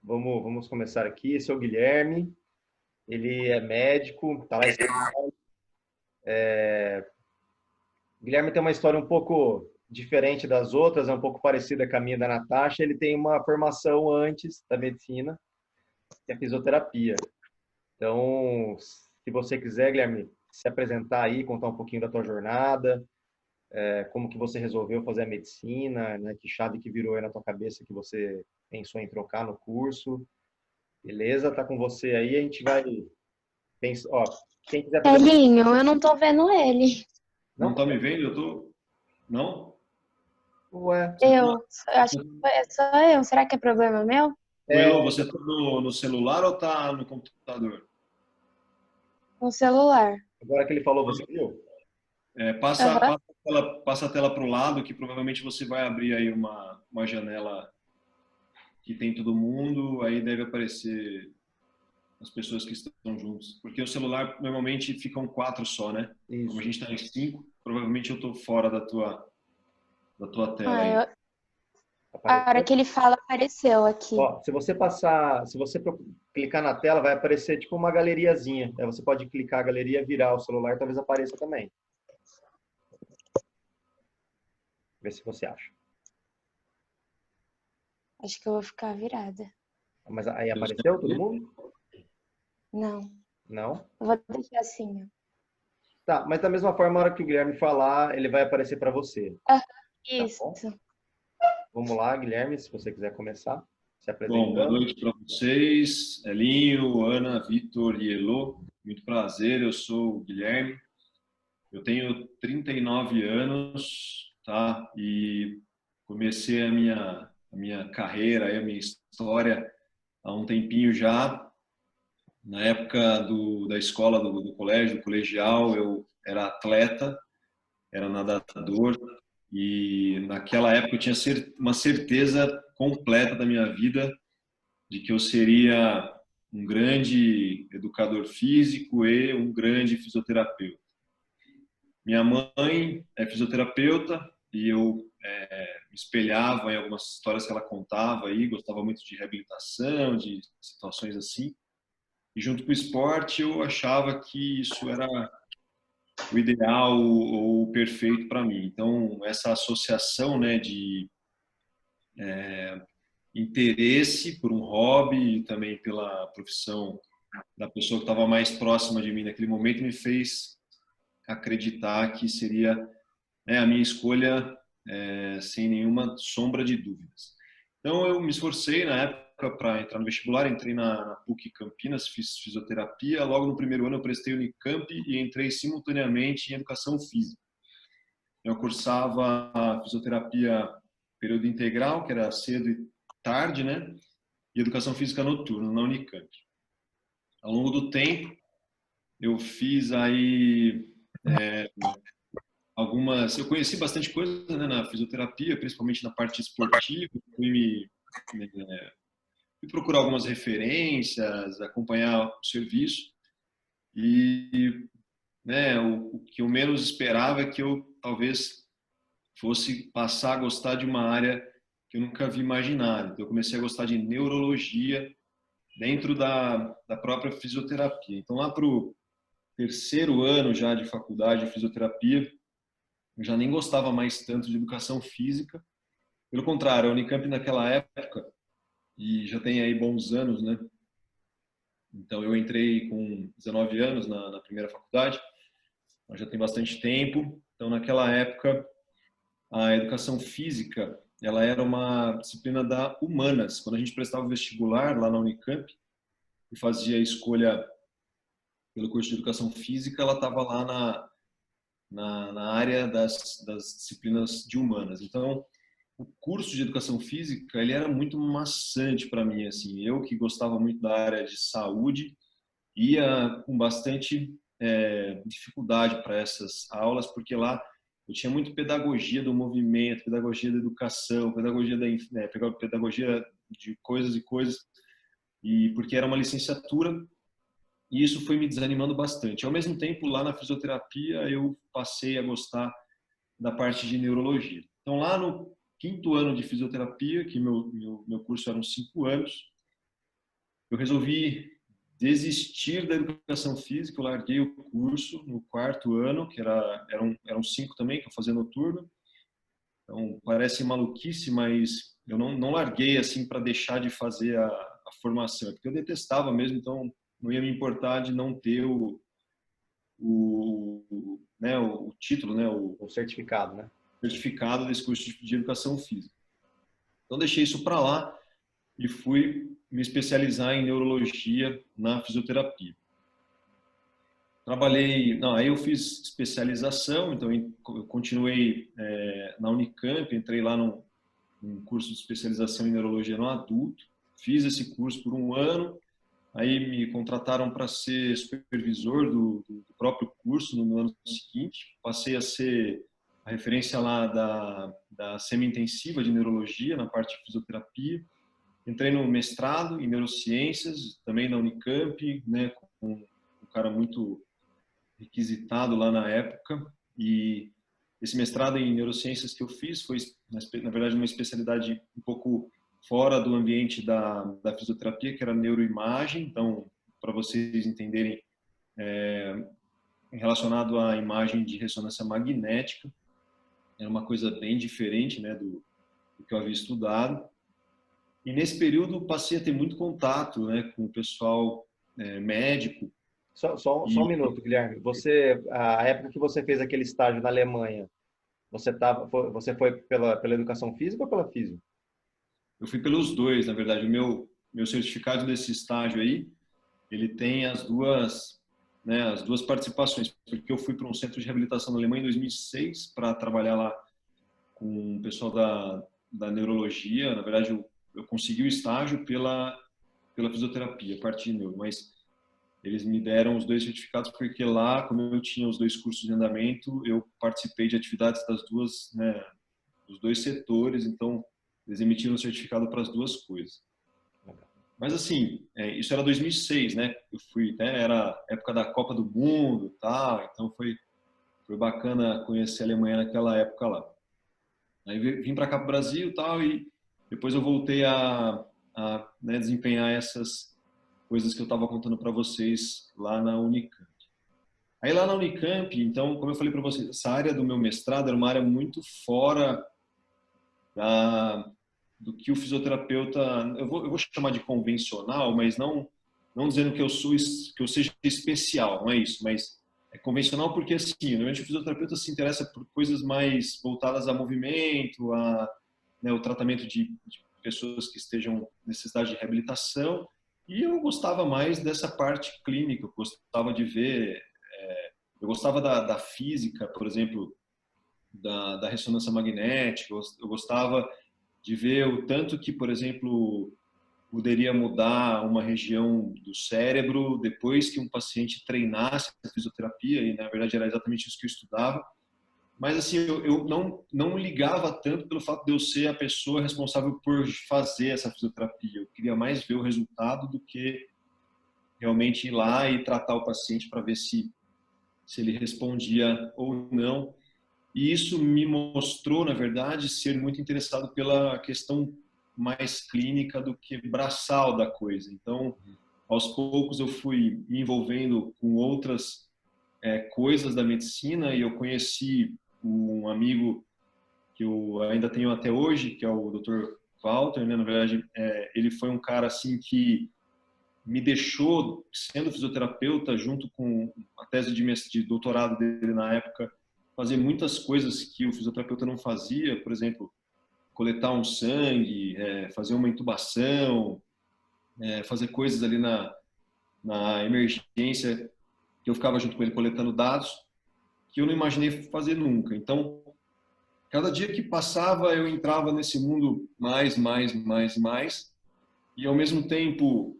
Vamos começar aqui. Esse é o Guilherme, ele é médico, está lá em São Paulo. O Guilherme tem uma história um pouco diferente das outras, é um pouco parecida com a minha e da Natasha. Ele tem uma formação antes da medicina, que é fisioterapia. Então, se você quiser, Guilherme, se apresentar aí, contar um pouquinho da tua jornada, como que você resolveu fazer a medicina, né? Que chave que virou aí na tua cabeça que você pensou em trocar no curso. Beleza? Tá com você aí, a gente vai pensar, ó, quem quiser fazer. Elinho, eu não tô vendo ele. Não, Não tá me vendo? Eu tô. Não? ué. Eu acho que é só eu. Será que é problema meu? Ô, Elô, você tá no celular ou tá no computador? No celular. Agora que ele falou, você viu? Aham. Passa a tela para o lado, que provavelmente você vai abrir aí uma janela que tem todo mundo, aí deve aparecer as pessoas que estão juntos. Porque o celular normalmente ficam 4 só, né? Isso. Como a gente está em 5, provavelmente eu tô fora da tua tela Ah, aí. a hora Apareceu? que ele fala, apareceu aqui. Ó, se você clicar na tela, vai aparecer tipo uma galeriazinha. Aí você pode clicar a galeria, virar o celular, talvez apareça também. Vê se você acha. Acho que eu vou ficar virada. Mas aí apareceu todo mundo? Não, Não? eu vou deixar assim, ó. Tá, mas da mesma forma, na hora que o Guilherme falar, ele vai aparecer para você. Ah, Tá isso. bom? Vamos lá, Guilherme, se você quiser começar se Bom, boa apresentando. noite para vocês, Elinho, Ana, Vitor e Elô. Muito prazer, eu sou o Guilherme. Eu tenho 39 anos, tá? E comecei a minha carreira, a minha história há um tempinho já. Na época da escola, do colégio, do colegial, eu era atleta, era nadador. E naquela época eu tinha uma certeza completa da minha vida de que eu seria um grande educador físico e um grande fisioterapeuta. Minha mãe é fisioterapeuta e eu me espelhava em algumas histórias que ela contava aí, gostava muito de reabilitação, de situações assim. E junto com o esporte eu achava que isso era o ideal ou o perfeito para mim. Então essa associação, né, de interesse por um hobby e também pela profissão da pessoa que estava mais próxima de mim naquele momento me fez acreditar que seria, né, a minha escolha, sem nenhuma sombra de dúvidas. Então eu me esforcei na época para entrar no vestibular, entrei na PUC Campinas, fiz fisioterapia, logo no primeiro ano eu prestei Unicamp e entrei simultaneamente em educação física. Eu cursava fisioterapia período integral, que era cedo e tarde, né? E educação física noturna na Unicamp. Ao longo do tempo, eu fiz aí eu conheci bastante coisa, né, na fisioterapia, principalmente na parte esportiva, fui procurar algumas referências, acompanhar o serviço e, né, o que eu menos esperava é que eu talvez fosse passar a gostar de uma área que eu nunca havia imaginado. Então, eu comecei a gostar de neurologia dentro da própria fisioterapia. Então, lá para o terceiro ano já de faculdade de fisioterapia, eu já nem gostava mais tanto de educação física. Pelo contrário, a Unicamp naquela época, e já tem aí bons anos, né? Então, eu entrei com 19 anos na primeira faculdade, mas já tem bastante tempo. Então, naquela época, a educação física, ela era uma disciplina da humanas. Quando a gente prestava o vestibular lá na Unicamp e fazia a escolha pelo curso de educação física, ela estava lá na área das disciplinas de humanas. Então, o curso de educação física, ele era muito maçante para mim, assim. Eu que gostava muito da área de saúde, ia com bastante dificuldade para essas aulas, porque lá eu tinha muito pedagogia do movimento, pedagogia da educação, pedagogia de coisas e coisas, e porque era uma licenciatura, e isso foi me desanimando bastante. Ao mesmo tempo, lá na fisioterapia, eu passei a gostar da parte de neurologia. Então, lá no quinto ano de fisioterapia, que meu curso eram 5 anos, eu resolvi desistir da educação física. Eu larguei o curso no 4º ano, que eram 5 também, que eu fazia noturno. Então, parece maluquice, mas eu não larguei assim para deixar de fazer a formação, porque eu detestava mesmo, então não ia me importar de não ter né, o título, né, O certificado, né? certificado desse curso de educação física. Então, deixei isso para lá e fui me especializar em neurologia na fisioterapia. Aí eu fiz especialização, então eu continuei na Unicamp, entrei lá num curso de especialização em neurologia no adulto, fiz esse curso por 1 ano, aí me contrataram para ser supervisor do próprio curso no ano seguinte, passei a ser a referência lá da semi-intensiva de neurologia, na parte de fisioterapia, entrei no mestrado em neurociências, também na Unicamp, né, com um cara muito requisitado lá na época, e esse mestrado em neurociências que eu fiz foi, na verdade, uma especialidade um pouco fora do ambiente da fisioterapia, que era neuroimagem. Então, para vocês entenderem, relacionado à imagem de ressonância magnética, era uma coisa bem diferente, né, do que eu havia estudado. E nesse período passei a ter muito contato, né, com o pessoal médico. Só um minuto, Guilherme. A época que você fez aquele estágio na Alemanha, você foi pela educação física ou pela física? Eu fui pelos dois, na verdade. O meu certificado desse estágio aí, ele tem as duas participações, porque eu fui para um centro de reabilitação na Alemanha em 2006 para trabalhar lá com o pessoal da neurologia. Na verdade, eu consegui o estágio pela fisioterapia, a parte de neuro, mas eles me deram os 2 certificados porque lá, como eu tinha os 2 cursos de andamento, eu participei de atividades dos 2 setores, então eles emitiram o certificado para as 2 coisas. Mas assim, isso era 2006, né? Eu fui, era época da Copa do Mundo, tá? Então foi bacana conhecer a Alemanha naquela época lá. Aí vim para cá para o Brasil, tal, e depois eu voltei a desempenhar essas coisas que eu estava contando para vocês lá na Unicamp. Aí lá na Unicamp, então, como eu falei para vocês, essa área do meu mestrado era uma área muito fora do que o fisioterapeuta, eu vou chamar de convencional, mas não dizendo que eu seja especial, não é isso, mas é convencional porque assim, normalmente o fisioterapeuta se interessa por coisas mais voltadas a movimento, o tratamento de pessoas que estejam em necessidade de reabilitação, e eu gostava mais dessa parte clínica, eu gostava de ver, eu gostava da física, por exemplo, da ressonância magnética, eu gostava de ver o tanto que, por exemplo, poderia mudar uma região do cérebro depois que um paciente treinasse a fisioterapia, e na verdade era exatamente isso que eu estudava. Mas assim, eu não ligava tanto pelo fato de eu ser a pessoa responsável por fazer essa fisioterapia. Eu queria mais ver o resultado do que realmente ir lá e tratar o paciente para ver se ele respondia ou não. E isso me mostrou, na verdade, ser muito interessado pela questão mais clínica do que braçal da coisa. Então, aos poucos eu fui me envolvendo com outras coisas da medicina, e eu conheci um amigo que eu ainda tenho até hoje, que é o Dr. Walter, né? Na verdade, ele foi um cara assim que me deixou, sendo fisioterapeuta, junto com a tese de doutorado dele na época, fazer muitas coisas que o fisioterapeuta não fazia, por exemplo, coletar um sangue, fazer uma intubação, fazer coisas ali na emergência, que eu ficava junto com ele coletando dados, que eu não imaginei fazer nunca. Então, cada dia que passava, eu entrava nesse mundo mais, e ao mesmo tempo,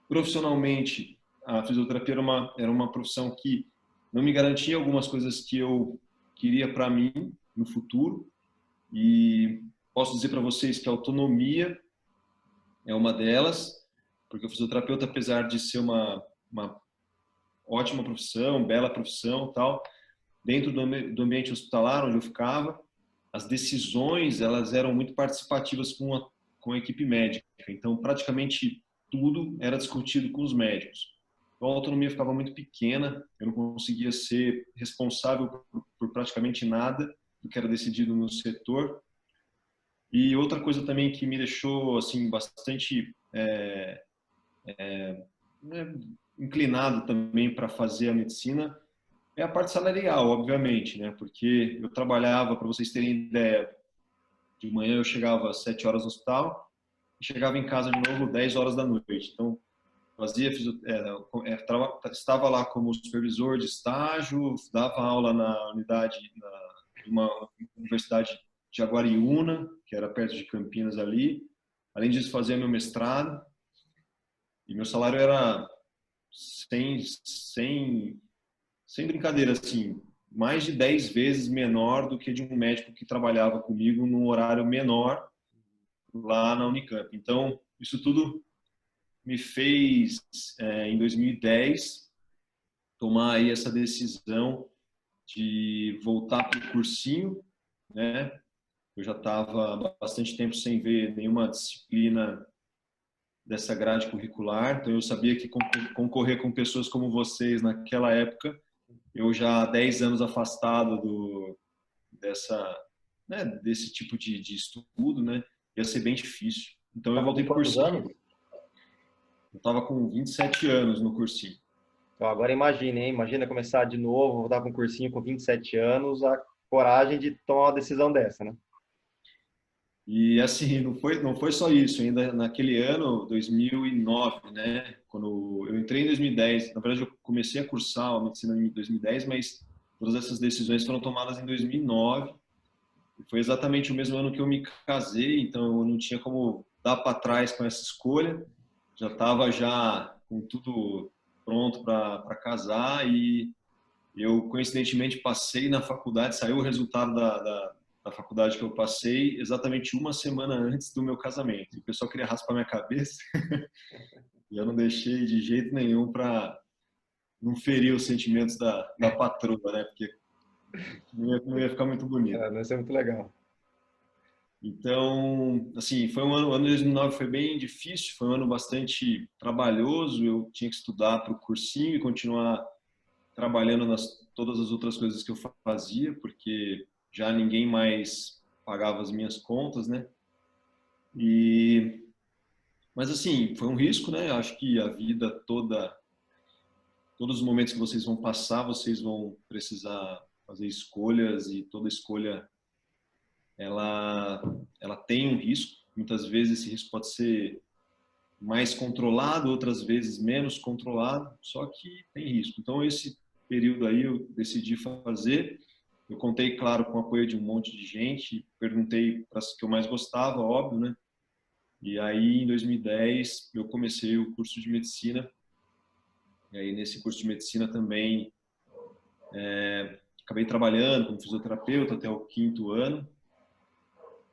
profissionalmente, a fisioterapia era uma profissão que não me garantia algumas coisas que eu queria para mim no futuro, e posso dizer para vocês que a autonomia é uma delas, porque o fisioterapeuta, apesar de ser uma ótima profissão, bela profissão, tal, dentro do ambiente hospitalar onde eu ficava, as decisões elas eram muito participativas com a equipe médica. Então, praticamente tudo era discutido com os médicos. Então, a autonomia ficava muito pequena, eu não conseguia ser responsável por praticamente nada do que era decidido no setor. E outra coisa também que me deixou assim bastante né, inclinado também para fazer a medicina é a parte salarial, obviamente, né? Porque eu trabalhava, para vocês terem ideia, de manhã eu chegava às 7 horas no hospital e chegava em casa de novo 10 horas da noite. Então, estava lá como supervisor de estágio, dava aula na unidade, de uma universidade de Jaguariúna, que era perto de Campinas ali. Além disso, fazia meu mestrado e meu salário era sem brincadeira, assim, mais de 10 vezes menor do que de um médico que trabalhava comigo num horário menor lá na Unicamp. Então, isso tudo me fez, em 2010, tomar aí essa decisão de voltar para o cursinho, né? Eu já estava bastante tempo sem ver nenhuma disciplina dessa grade curricular, então eu sabia que concorrer com pessoas como vocês naquela época, eu já há 10 anos afastado desse tipo de estudo, né? Ia ser bem difícil. Então eu Tava com voltei para o quantos cursinho. anos? Eu estava com 27 anos no cursinho. Então, agora imagine, hein? Imagina começar de novo, voltar com um cursinho com 27 anos, a coragem de tomar uma decisão dessa, né? E assim, não foi só isso, ainda naquele ano, 2009, né, quando eu entrei em 2010, na verdade eu comecei a cursar a medicina em 2010, mas todas essas decisões foram tomadas em 2009, e foi exatamente o mesmo ano que eu me casei, então eu não tinha como dar para trás com essa escolha, já estava já com tudo pronto para casar e eu, coincidentemente, passei na faculdade, saiu o resultado da faculdade que eu passei exatamente uma semana antes do meu casamento. E o pessoal queria raspar minha cabeça e eu não deixei de jeito nenhum para não ferir os sentimentos da patroa, né? Porque não ia ficar muito bonito. É, vai ser muito legal. Então, assim, o ano de 2009 foi bem difícil, foi um ano bastante trabalhoso, eu tinha que estudar para o cursinho e continuar trabalhando todas as outras coisas que eu fazia, porque já ninguém mais pagava as minhas contas, né? Mas assim, foi um risco, né? Acho que a vida toda, todos os momentos que vocês vão passar, vocês vão precisar fazer escolhas e toda escolha ela ela tem um risco. Muitas vezes esse risco pode ser mais controlado, outras vezes menos controlado, só que tem risco. Então esse período aí eu decidi fazer. Eu contei, claro, com o apoio de um monte de gente, perguntei para as que eu mais gostava, óbvio, né? E aí, em 2010, eu comecei o curso de medicina. E aí, nesse curso de medicina também, acabei trabalhando como fisioterapeuta até o quinto ano.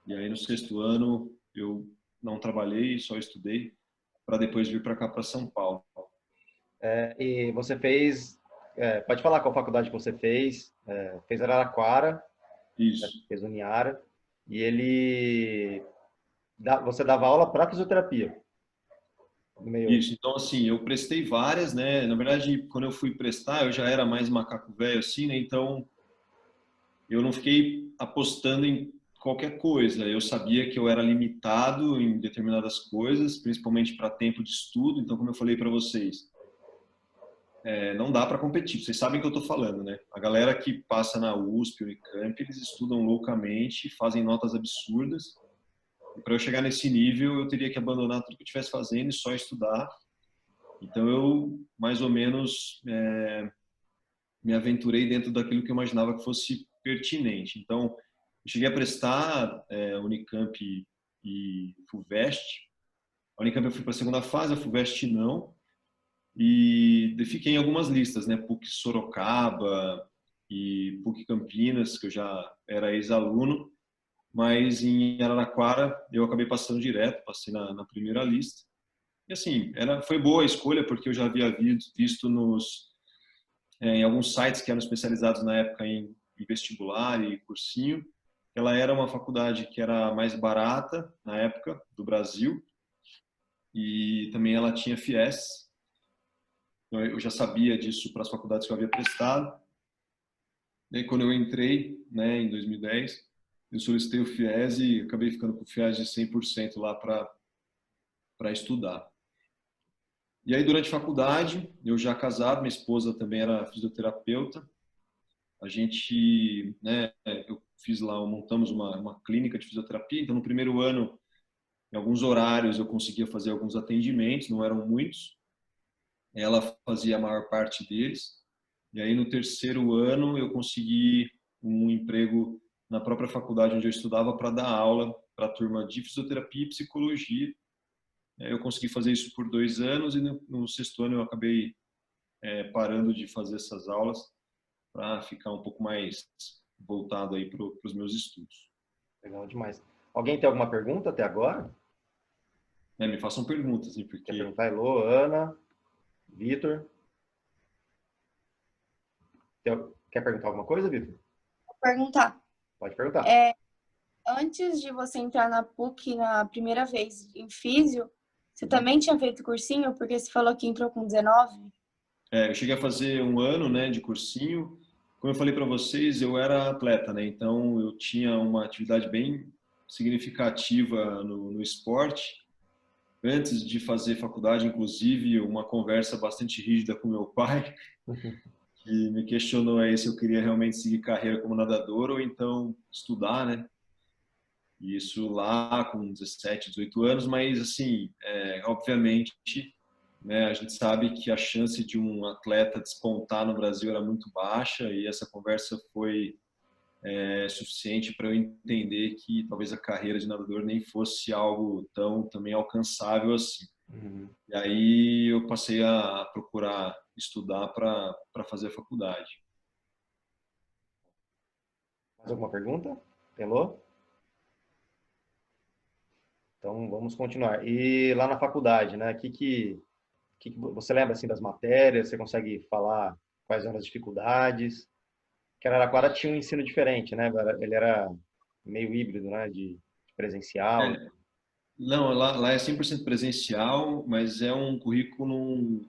E aí, no sexto ano, eu não trabalhei, só estudei, para depois vir para cá, para São Paulo. E você fez, pode falar qual faculdade que você fez? Fez Araraquara, Isso, fez Uniara, e você dava aula para fisioterapia no meio. isso. Então, assim, eu prestei várias, né? Na verdade, quando eu fui prestar, eu já era mais macaco velho, assim, né? Então, eu não fiquei apostando em qualquer coisa. Eu sabia que eu era limitado em determinadas coisas, principalmente para tempo de estudo. Então, como eu falei para vocês, não dá para competir. Vocês sabem o que eu estou falando, né? A galera que passa na USP, Unicamp, eles estudam loucamente, fazem notas absurdas. E para eu chegar nesse nível, eu teria que abandonar tudo que eu estivesse fazendo e só estudar. Então, eu mais ou menos me aventurei dentro daquilo que eu imaginava que fosse pertinente. Então, eu cheguei a prestar Unicamp e FUVEST. A Unicamp eu fui para a segunda fase, a FUVEST não. E fiquei em algumas listas, né? PUC Sorocaba e PUC Campinas, que eu já era ex-aluno. Mas em Araraquara eu acabei passando direto, passei na primeira lista. E assim, foi boa a escolha, porque eu já havia visto em alguns sites que eram especializados na época em vestibular e cursinho. Ela era uma faculdade que era mais barata na época do Brasil e também ela tinha FIES. Então, eu já sabia disso para as faculdades que eu havia prestado. E aí, quando eu entrei, né, em 2010, eu solicitei o FIES e acabei ficando com o FIES de 100% lá para estudar. E aí, durante a faculdade, eu já casado, minha esposa também era fisioterapeuta. A gente, né, eu fiz lá, montamos uma clínica de fisioterapia. Então, no primeiro ano, em alguns horários, eu conseguia fazer alguns atendimentos, não eram muitos. Ela fazia a maior parte deles. E aí, no terceiro ano, eu consegui um emprego na própria faculdade onde eu estudava para dar aula para a turma de fisioterapia e psicologia. Eu consegui fazer isso por 2 anos e no sexto ano eu acabei parando de fazer essas aulas para ficar um pouco mais voltado aí para os meus estudos. Legal demais. Alguém tem alguma pergunta até agora? Me façam perguntas, hein, Quer porque... perguntar, Elô, Ana, Vitor? Quer perguntar alguma coisa, Vitor? Vou perguntar. Pode perguntar. Antes de você entrar na PUC na primeira vez em físio, você também tinha feito cursinho? Porque você falou que entrou com 19. Eu cheguei a fazer 1 ano, né, de cursinho. Como eu falei para vocês, eu era atleta, né? Então eu tinha uma atividade bem significativa no esporte. Antes de fazer faculdade, inclusive, uma conversa bastante rígida com meu pai, que me questionou aí se eu queria realmente seguir carreira como nadador ou então estudar, né? Isso lá com 17, 18 anos, mas assim, obviamente, né, a gente sabe que a chance de um atleta despontar no Brasil era muito baixa e essa conversa foi suficiente para eu entender que talvez a carreira de nadador nem fosse algo tão também alcançável assim. Uhum. E aí eu passei a procurar estudar para fazer a faculdade. Mais alguma pergunta? Elô? Então vamos continuar. E lá na faculdade, né? Que você lembra assim das matérias? Você consegue falar quais eram as dificuldades? Que Araraquara tinha um ensino diferente, né? Ele era meio híbrido, né? De presencial. É, não, lá é 100% presencial, mas é um currículo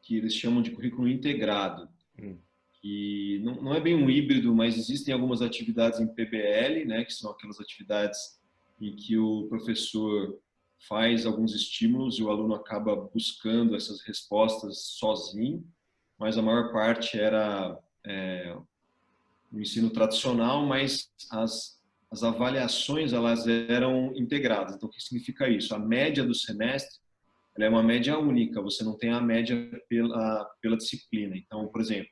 que eles chamam de currículo integrado. Hum. E não é bem um híbrido, mas existem algumas atividades em PBL, né, que são aquelas atividades em que o professor faz alguns estímulos e o aluno acaba buscando essas respostas sozinho, mas a maior parte era o ensino tradicional, mas as avaliações elas eram integradas. Então, o que significa isso? A média do semestre ela é uma média única, você não tem a média pela disciplina. Então, por exemplo,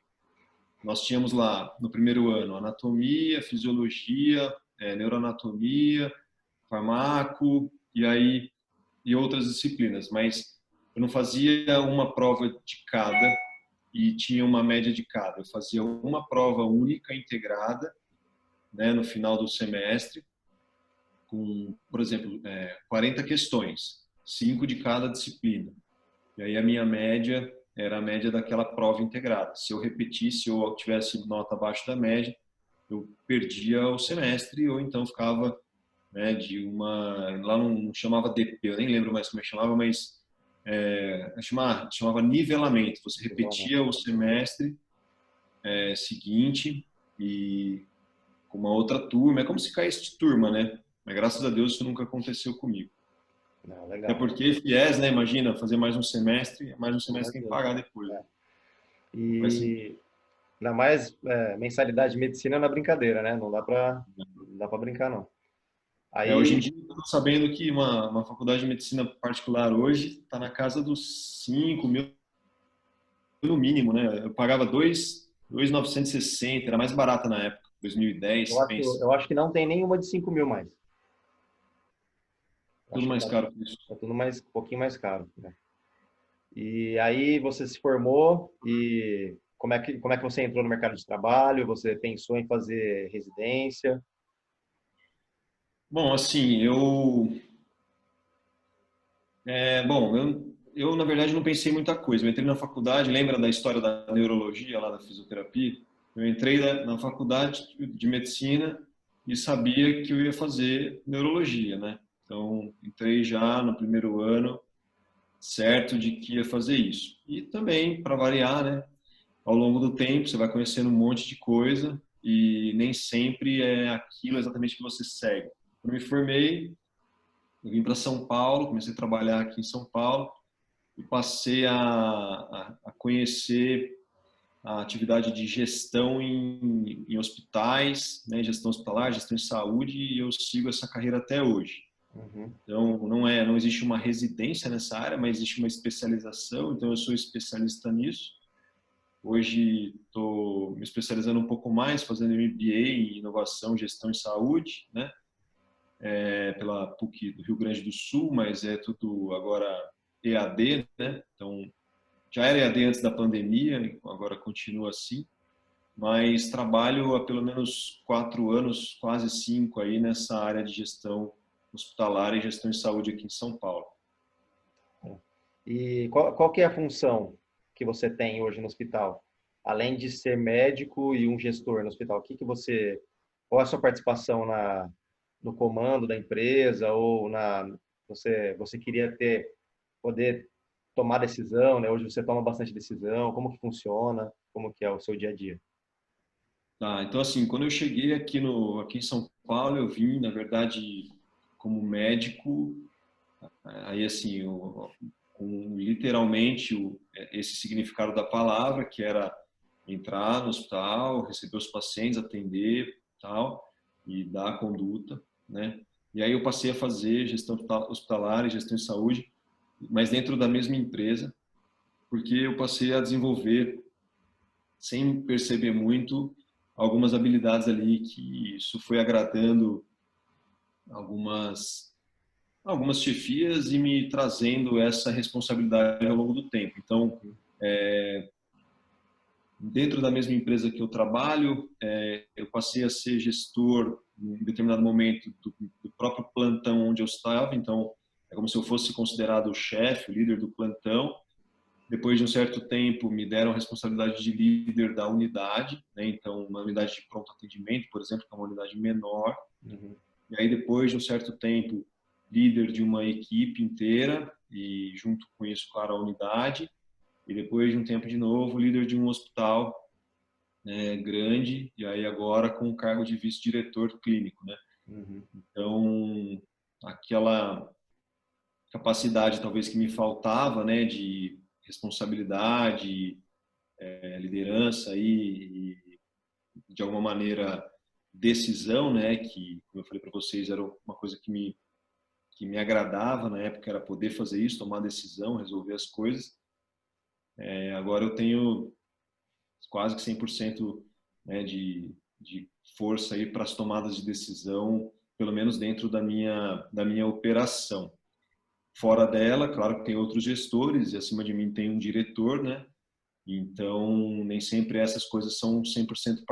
nós tínhamos lá no primeiro ano anatomia, fisiologia, neuroanatomia, farmaco e outras disciplinas, mas eu não fazia uma prova de cada e tinha uma média de cada. Eu fazia uma prova única integrada, né, no final do semestre, com, por exemplo, 40 questões, 5 de cada disciplina. E aí a minha média era a média daquela prova integrada. Se eu repetisse ou tivesse nota abaixo da média, eu perdia o semestre ou então ficava, né, de uma... Lá não chamava DP, eu nem lembro mais como é que chamava, mas chamava nivelamento. Você repetia o semestre seguinte e com uma outra turma. É como se caísse de turma, né? Mas graças a Deus isso nunca aconteceu comigo. Não, Até legal. porque FIES, né? Imagina, fazer mais um semestre tem que pagar depois. E ainda mais mensalidade de medicina na brincadeira, né? Não dá para brincar, não. Hoje em Aí, dia, eu tô sabendo que uma faculdade de medicina particular hoje está na casa dos 5 mil no mínimo, né? Eu pagava 2.960, era mais barata na época, 2010, pensa. eu acho que não tem nenhuma de 5 mil mais. Tudo Acho que mais caro que isso. tá tudo mais, um pouquinho mais caro, né? E aí você se formou e como é que você entrou no mercado de trabalho? Você pensou em fazer residência? Bom, assim, eu na verdade não pensei muita coisa. Eu entrei na faculdade, lembra da história da neurologia lá da fisioterapia? Eu entrei na faculdade de medicina e sabia que eu ia fazer neurologia, né? Então, entrei já no primeiro ano certo de que ia fazer isso. E também, para variar, né? Ao longo do tempo, você vai conhecendo um monte de coisa e nem sempre é aquilo exatamente que você segue. Quando me formei, eu vim para São Paulo, comecei a trabalhar aqui em São Paulo e passei a conhecer a atividade de gestão em hospitais, né, gestão hospitalar, gestão em saúde, e eu sigo essa carreira até hoje. Uhum. Então, não existe uma residência nessa área, mas existe uma especialização, então eu sou especialista nisso. Hoje estou me especializando um pouco mais, fazendo MBA em inovação, gestão e saúde, né, pela PUC do Rio Grande do Sul, mas é tudo agora EAD, né, então já era EAD antes da pandemia, agora continua assim, mas trabalho há pelo menos 4 anos, quase 5 aí nessa área de gestão hospitalar e gestão de saúde aqui em São Paulo. E qual que é a função que você tem hoje no hospital? Além de ser médico e um gestor no hospital, qual é a sua participação no comando da empresa ou você queria poder tomar decisão, né? Hoje você toma bastante decisão, como que funciona, como que é o seu dia a dia? Tá, então assim, quando eu cheguei aqui em São Paulo, eu vim, na verdade, como médico, aí assim, com literalmente esse significado da palavra, que era entrar no hospital, receber os pacientes, atender, tal, e dar a conduta, né? E aí eu passei a fazer gestão hospitalar e gestão de saúde, mas dentro da mesma empresa, porque eu passei a desenvolver, sem perceber muito, algumas habilidades ali que isso foi agradando algumas chefias e me trazendo essa responsabilidade ao longo do tempo. Então, dentro da mesma empresa que eu trabalho, eu passei a ser gestor em determinado momento do próprio plantão onde eu estava. Então, é como se eu fosse considerado o chefe, o líder do plantão. Depois de um certo tempo, me deram a responsabilidade de líder da unidade, né? Então, uma unidade de pronto atendimento, por exemplo, que é uma unidade menor. Uhum. E aí, depois de um certo tempo, líder de uma equipe inteira e, junto com isso, claro, a unidade. E depois de um tempo de novo, líder de um hospital, né, grande, e aí agora com o cargo de vice-diretor clínico, né? Uhum. Então, aquela capacidade talvez que me faltava, né, de responsabilidade, liderança e de alguma maneira decisão, né, que, como eu falei para vocês, era uma coisa que me agradava na época, era poder fazer isso, tomar decisão, resolver as coisas. Agora eu tenho quase que 100%, né, de força aí para as tomadas de decisão, pelo menos dentro da minha operação. Fora dela, claro que tem outros gestores e acima de mim tem um diretor, né? Então, nem sempre essas coisas são 100%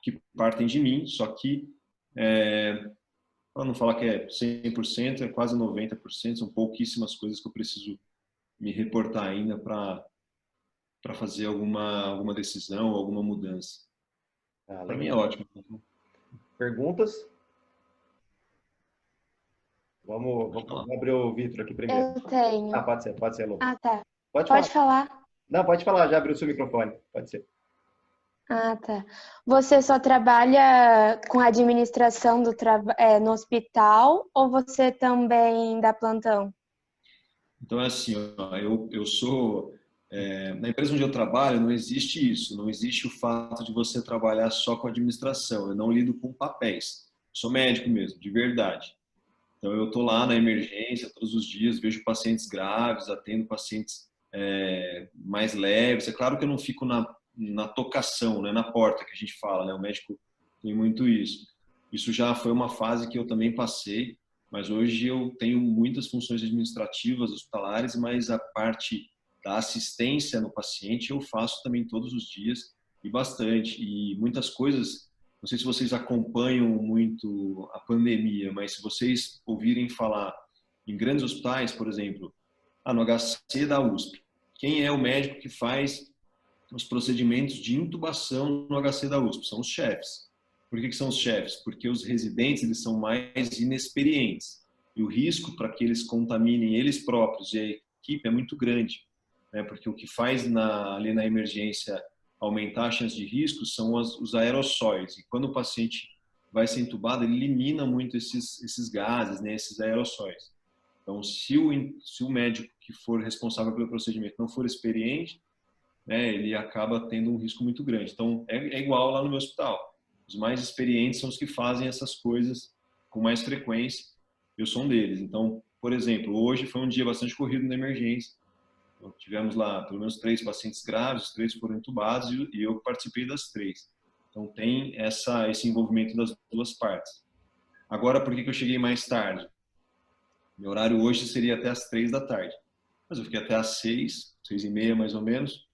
que partem de mim, só que, para não falar que é 100%, é quase 90%, são pouquíssimas coisas que eu preciso me reportar ainda para fazer alguma decisão, alguma mudança. Ah, Para mim é legal. ótimo. Perguntas? Vamos abrir o Vitor aqui primeiro. Eu tenho. Pode ser, Lu. Ah, tá. Pode falar. Pode falar. Não, pode falar, já abriu o seu microfone. Pode ser. Ah, tá. Você só trabalha com a administração no hospital ou você também dá plantão? Então é assim, ó, eu sou na empresa onde eu trabalho não existe isso, não existe o fato de você trabalhar só com administração. Eu não lido com papéis. Eu sou médico mesmo, de verdade. Então eu estou lá na emergência todos os dias, vejo pacientes graves, atendo pacientes mais leves. É claro que eu não fico na tocação, né, na porta que a gente fala, né? O médico tem muito isso. Isso já foi uma fase que eu também passei, mas hoje eu tenho muitas funções administrativas, hospitalares, mas a parte da assistência no paciente eu faço também todos os dias e bastante. E muitas coisas, não sei se vocês acompanham muito a pandemia, mas se vocês ouvirem falar em grandes hospitais, por exemplo, no HC da USP, quem é o médico que faz os procedimentos de intubação no HC da USP? São os chefes. Por que são os chefes? Porque os residentes eles são mais inexperientes. E E o risco para que eles contaminem eles próprios e a equipe é muito grande, né? Porque o que faz ali na emergência aumentar a chance de risco são os aerossóis. E quando o paciente vai ser entubado, ele elimina muito esses gases, né? Esses aerossóis. Então, se o médico que for responsável pelo procedimento não for experiente, né, ele acaba tendo um risco muito grande. Então, é igual lá no meu hospital. Os mais experientes são os que fazem essas coisas com mais frequência. Eu sou um deles. Então, por exemplo, hoje foi um dia bastante corrido na emergência. Então, tivemos lá pelo menos 3 pacientes graves, os 3 foram entubados e eu participei das 3. Então, tem esse envolvimento das duas partes. Agora, por que eu cheguei mais tarde? Meu horário hoje seria até as 3 da tarde. Mas eu fiquei até às 6, 6h30 mais ou menos,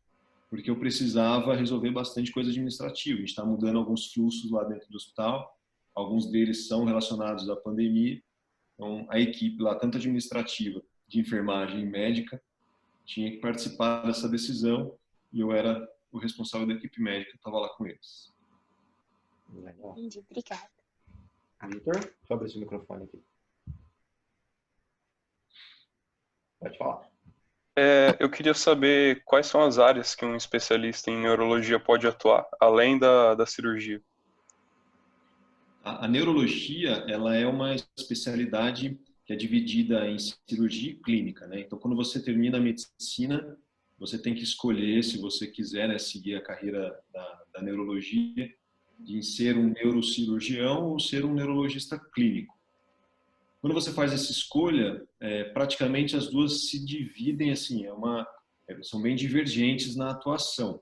porque eu precisava resolver bastante coisa administrativa. A gente está mudando alguns fluxos lá dentro do hospital, alguns deles são relacionados à pandemia. Então, a equipe lá, tanto administrativa, de enfermagem e médica, tinha que participar dessa decisão e eu era o responsável da equipe médica, estava lá com eles. Legal. Entendi, obrigada. Vitor, deixa eu abrir esse microfone aqui. Pode falar. Eu queria saber quais são as áreas que um especialista em neurologia pode atuar, além da cirurgia. A neurologia, ela é uma especialidade que é dividida em cirurgia e clínica, né? Então, quando você termina a medicina, você tem que escolher, se você quiser, né, seguir a carreira da neurologia, de ser um neurocirurgião ou ser um neurologista clínico. Quando você faz essa escolha, praticamente as duas se dividem assim, são bem divergentes na atuação.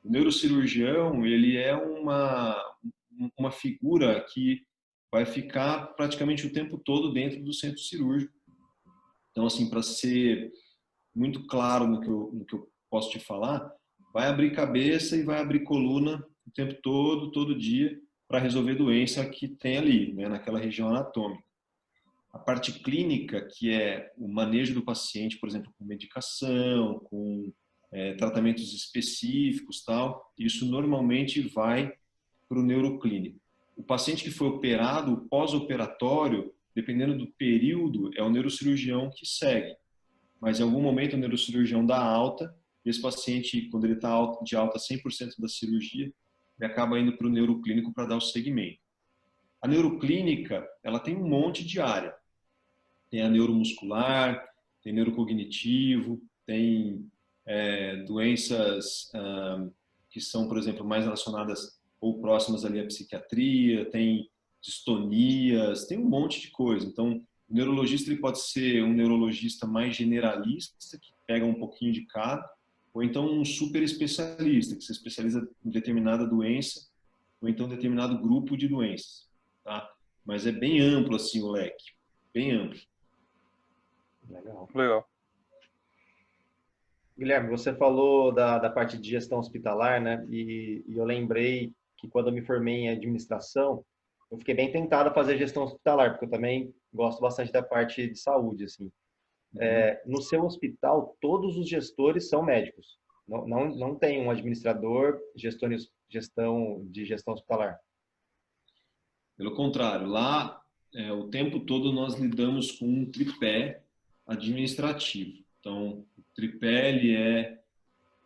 O neurocirurgião, ele é uma figura que vai ficar praticamente o tempo todo dentro do centro cirúrgico. Então, assim, para ser muito claro no que eu posso te falar, vai abrir cabeça e vai abrir coluna o tempo todo dia, para resolver doença que tem ali, né, naquela região anatômica. A parte clínica, que é o manejo do paciente, por exemplo, com medicação, com tratamentos específicos, tal, isso normalmente vai para o neuroclínico. O paciente que foi operado, o pós-operatório, dependendo do período, é o neurocirurgião que segue. Mas em algum momento o neurocirurgião dá alta, e esse paciente, quando ele está de alta 100% da cirurgia, ele acaba indo para o neuroclínico para dar o segmento. A neuroclínica, ela tem um monte de área. Tem a neuromuscular, tem neurocognitivo, tem doenças que são, por exemplo, mais relacionadas ou próximas ali à psiquiatria, tem distonias, tem um monte de coisa. Então, o neurologista ele pode ser um neurologista mais generalista, que pega um pouquinho de cada, ou então um super especialista, que se especializa em determinada doença, ou então determinado grupo de doenças. Tá? Mas é bem amplo assim o leque, bem amplo. Legal. Guilherme, você falou da parte de gestão hospitalar, né? E eu lembrei que quando eu me formei em administração, eu fiquei bem tentado a fazer gestão hospitalar, porque eu também gosto bastante da parte de saúde, assim. No seu hospital, todos os gestores são médicos. Não tem um administrador, gestão de gestão hospitalar. Pelo contrário, lá o tempo todo nós lidamos com um tripé administrativo. Então, o tripé ele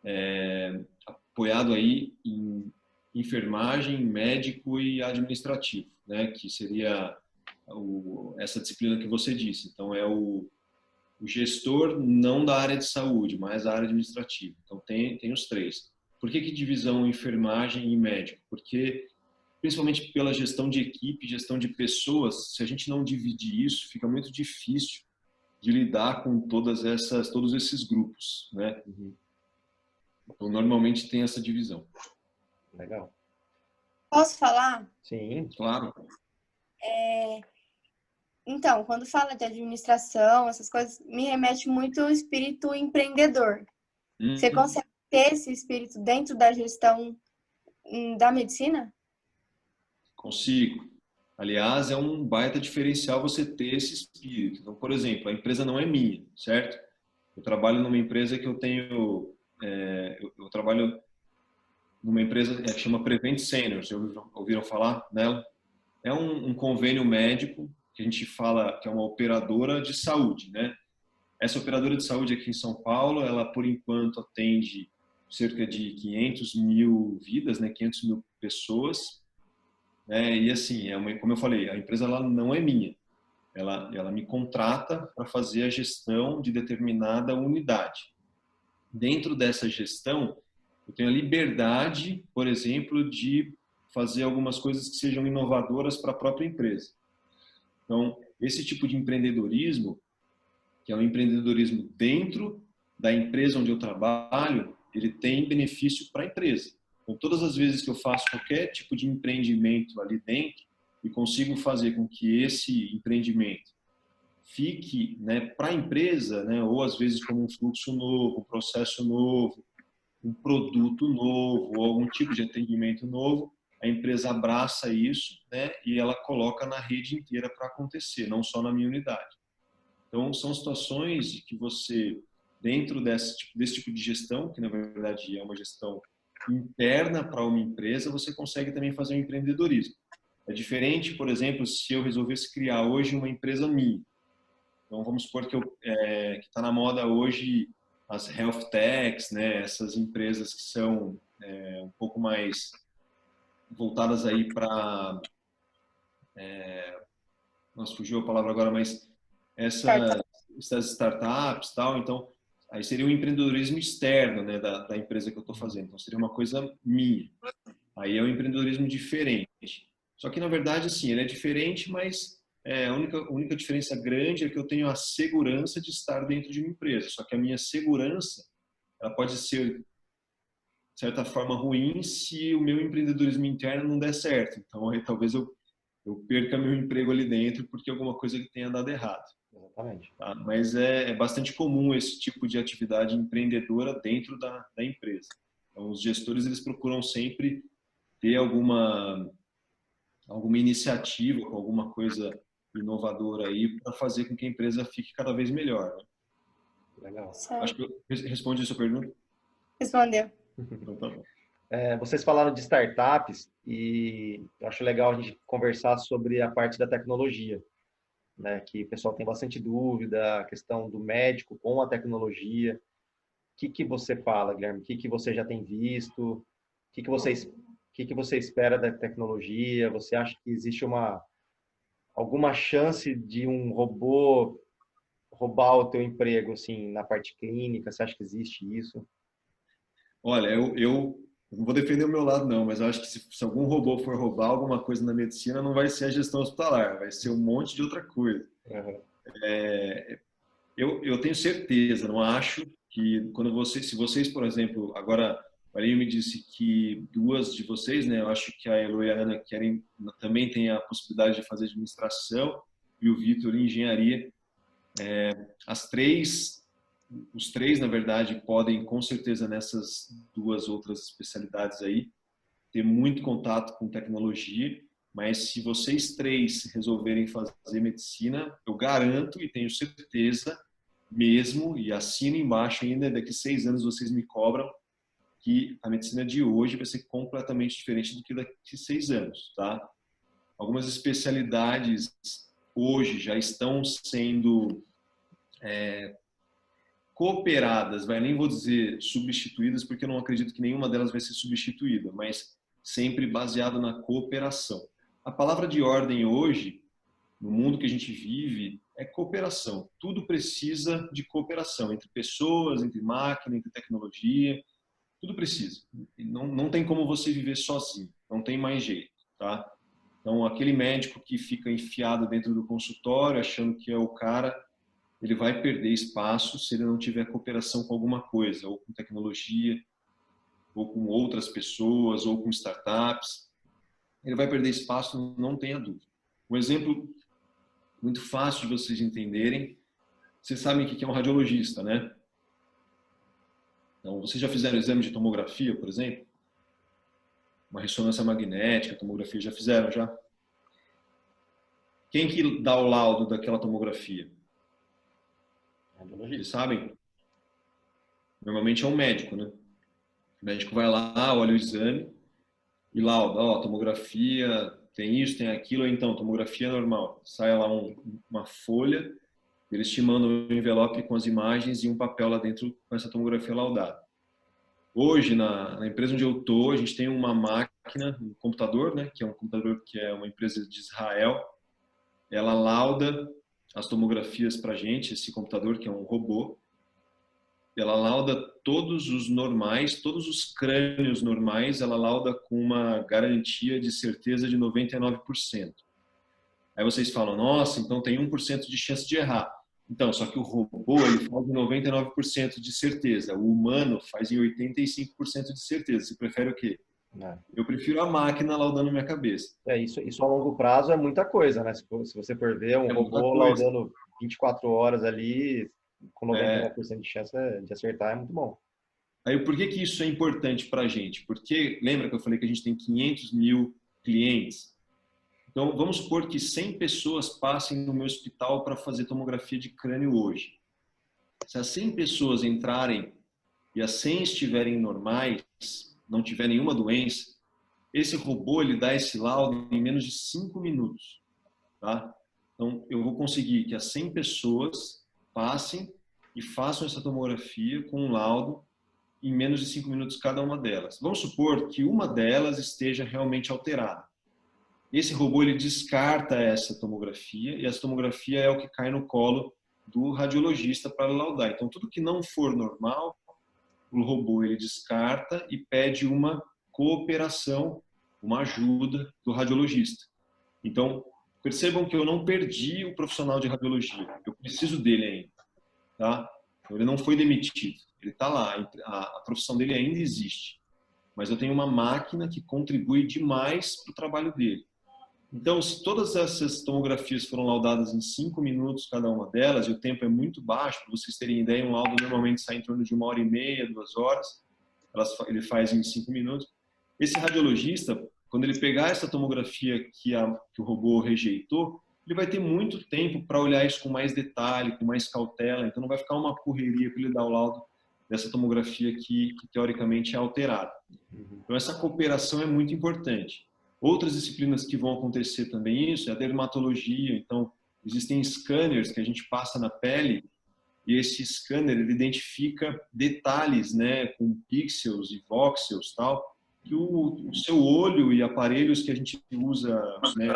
é apoiado aí em enfermagem, médico e administrativo, né? Que seria essa disciplina que você disse. Então, é o gestor não da área de saúde, mas da área administrativa. Então, tem os 3. Por que divisão enfermagem e médico? Porque, principalmente pela gestão de equipe, gestão de pessoas, se a gente não dividir isso, fica muito difícil de lidar com todos esses grupos, né? Então, normalmente tem essa divisão. Legal. Posso falar? Sim. Claro. Então, quando fala de administração, essas coisas, me remete muito ao espírito empreendedor. Você consegue ter esse espírito dentro da gestão da medicina? Consigo. Aliás, é um baita diferencial você ter esse espírito. Então, por exemplo, a empresa não é minha, certo? Eu trabalho numa empresa que eu tenho... eu trabalho numa empresa que chama Prevent Senior. Vocês ouviram falar nela? É um convênio médico que a gente fala que é uma operadora de saúde, né? Essa operadora de saúde aqui em São Paulo, ela por enquanto atende cerca de 500 mil vidas, né? 500 mil pessoas, né? E assim, como eu falei, a empresa ela não é minha. Ela me contrata para fazer a gestão de determinada unidade. Dentro dessa gestão, eu tenho a liberdade, por exemplo, de fazer algumas coisas que sejam inovadoras para a própria empresa. Então, esse tipo de empreendedorismo, que é um empreendedorismo dentro da empresa onde eu trabalho, ele tem benefício para a empresa. Então, todas as vezes que eu faço qualquer tipo de empreendimento ali dentro e consigo fazer com que esse empreendimento fique, né, para a empresa, né, ou às vezes como um fluxo novo, um processo novo, um produto novo, ou algum tipo de atendimento novo, a empresa abraça isso, né, e ela coloca na rede inteira para acontecer, não só na minha unidade. Então, são situações que você, dentro desse tipo de gestão, que na verdade é uma gestão interna para uma empresa, você consegue também fazer um empreendedorismo. É diferente, por exemplo, se eu resolvesse criar hoje uma empresa minha. Então, vamos supor que está na moda hoje as health techs, né? Essas empresas que são um pouco mais voltadas aí para... Nossa, fugiu a palavra agora, mas essas startups e tal. Então, aí seria um empreendedorismo externo, né, da empresa que eu estou fazendo. Então, seria uma coisa minha. Aí é um empreendedorismo diferente. Só que, na verdade, assim, ele é diferente, mas a única diferença grande é que eu tenho a segurança de estar dentro de uma empresa. Só que a minha segurança, ela pode ser, de certa forma, ruim se o meu empreendedorismo interno não der certo. Então, aí talvez eu perca meu emprego ali dentro porque alguma coisa que tenha dado errado. Exatamente. Tá? Mas é bastante comum esse tipo de atividade empreendedora dentro da empresa. Então, os gestores, eles procuram sempre ter alguma iniciativa, com alguma coisa inovadora aí para fazer com que a empresa fique cada vez melhor. Né? Legal. Acho que eu respondi a sua pergunta. Respondeu. Então, tá bom. Vocês falaram de startups e eu acho legal a gente conversar sobre a parte da tecnologia, né? Que o pessoal tem bastante dúvida, a questão do médico com a tecnologia. O que você fala, Guilherme? O que você já tem visto? O que você espera da tecnologia? Você acha que existe alguma chance de um robô roubar o teu emprego, assim, na parte clínica? Você acha que existe isso? Olha, eu não vou defender o meu lado, não, mas eu acho que se algum robô for roubar alguma coisa na medicina, não vai ser a gestão hospitalar, vai ser um monte de outra coisa. Uhum. Eu tenho certeza, não acho que se vocês, por exemplo, agora o Marinho me disse que duas de vocês, né, eu acho que a Elo e a Ana também têm a possibilidade de fazer administração e o Vitor engenharia. Os três, na verdade, podem com certeza nessas duas outras especialidades aí ter muito contato com tecnologia, mas se vocês três resolverem fazer medicina, eu garanto e tenho certeza mesmo, e assino embaixo ainda, daqui 6 anos vocês me cobram, que a medicina de hoje vai ser completamente diferente do que daqui 6 anos, tá? Algumas especialidades hoje já estão sendo cooperadas, nem vou dizer substituídas, porque eu não acredito que nenhuma delas vai ser substituída, mas sempre baseada na cooperação. A palavra de ordem hoje, no mundo que a gente vive, é cooperação. Tudo precisa de cooperação entre pessoas, entre máquina, entre tecnologia. Tudo precisa. Não tem como você viver sozinho. Não tem mais jeito, tá? Então, aquele médico que fica enfiado dentro do consultório, achando que é o cara, ele vai perder espaço se ele não tiver cooperação com alguma coisa, ou com tecnologia, ou com outras pessoas, ou com startups. Ele vai perder espaço, não tenha dúvida. Um exemplo muito fácil de vocês entenderem, vocês sabem o que é um radiologista, né? Então, vocês já fizeram exame de tomografia, por exemplo? Uma ressonância magnética, tomografia, já fizeram, já? Quem que dá o laudo daquela tomografia? Vocês sabem? Normalmente é um médico, né? O médico vai lá, olha o exame e lauda, tomografia tem isso, tem aquilo, ou então tomografia normal. Sai lá uma folha, eles te mandam um envelope com as imagens e um papel lá dentro com essa tomografia laudada. Hoje, na empresa onde eu estou, a gente tem uma máquina, um computador, né, que é um computador que é uma empresa de Israel. Ela lauda as tomografias para a gente, esse computador que é um robô. Ela lauda todos os normais, todos os crânios normais, ela lauda com uma garantia de certeza de 99%. Aí vocês falam, nossa, então tem 1% de chance de errar. Então, só que o robô ele faz em 99% de certeza, o humano faz em 85% de certeza. Você prefere o quê? Eu prefiro a máquina laudando minha cabeça. Isso a longo prazo é muita coisa, né? Se você for ver um robô laudando 24 horas ali, com 99% de chance de acertar, é muito bom. Aí, por que isso é importante para a gente? Porque, lembra que eu falei que a gente tem 500 mil clientes? Então, vamos supor que 100 pessoas passem no meu hospital para fazer tomografia de crânio hoje. Se as 100 pessoas entrarem e as 100 estiverem normais, não tiver nenhuma doença, esse robô ele dá esse laudo em menos de 5 minutos. Tá? Então, eu vou conseguir que as 100 pessoas passem e façam essa tomografia com um laudo em menos de 5 minutos cada uma delas. Vamos supor que uma delas esteja realmente alterada. Esse robô ele descarta essa tomografia e essa tomografia é o que cai no colo do radiologista para laudar. Então, tudo que não for normal, o robô ele descarta e pede uma cooperação, uma ajuda do radiologista. Então, percebam que eu não perdi o profissional de radiologia. Eu preciso dele ainda. Tá? Então, ele não foi demitido. Ele está lá. A profissão dele ainda existe. Mas eu tenho uma máquina que contribui demais para o trabalho dele. Então, se todas essas tomografias foram laudadas em 5 minutos cada uma delas, e o tempo é muito baixo, para vocês terem ideia, um laudo normalmente sai em torno de 1h30, 2 horas, ele faz em 5 minutos. Esse radiologista, quando ele pegar essa tomografia que o robô rejeitou, ele vai ter muito tempo para olhar isso com mais detalhe, com mais cautela, então não vai ficar uma correria para ele dar o laudo dessa tomografia que teoricamente é alterada. Então, essa cooperação é muito importante. Outras disciplinas que vão acontecer também isso é a dermatologia. Então, existem scanners que a gente passa na pele e esse scanner ele identifica detalhes, né, com pixels e voxels tal, que o seu olho e aparelhos que a gente usa, né,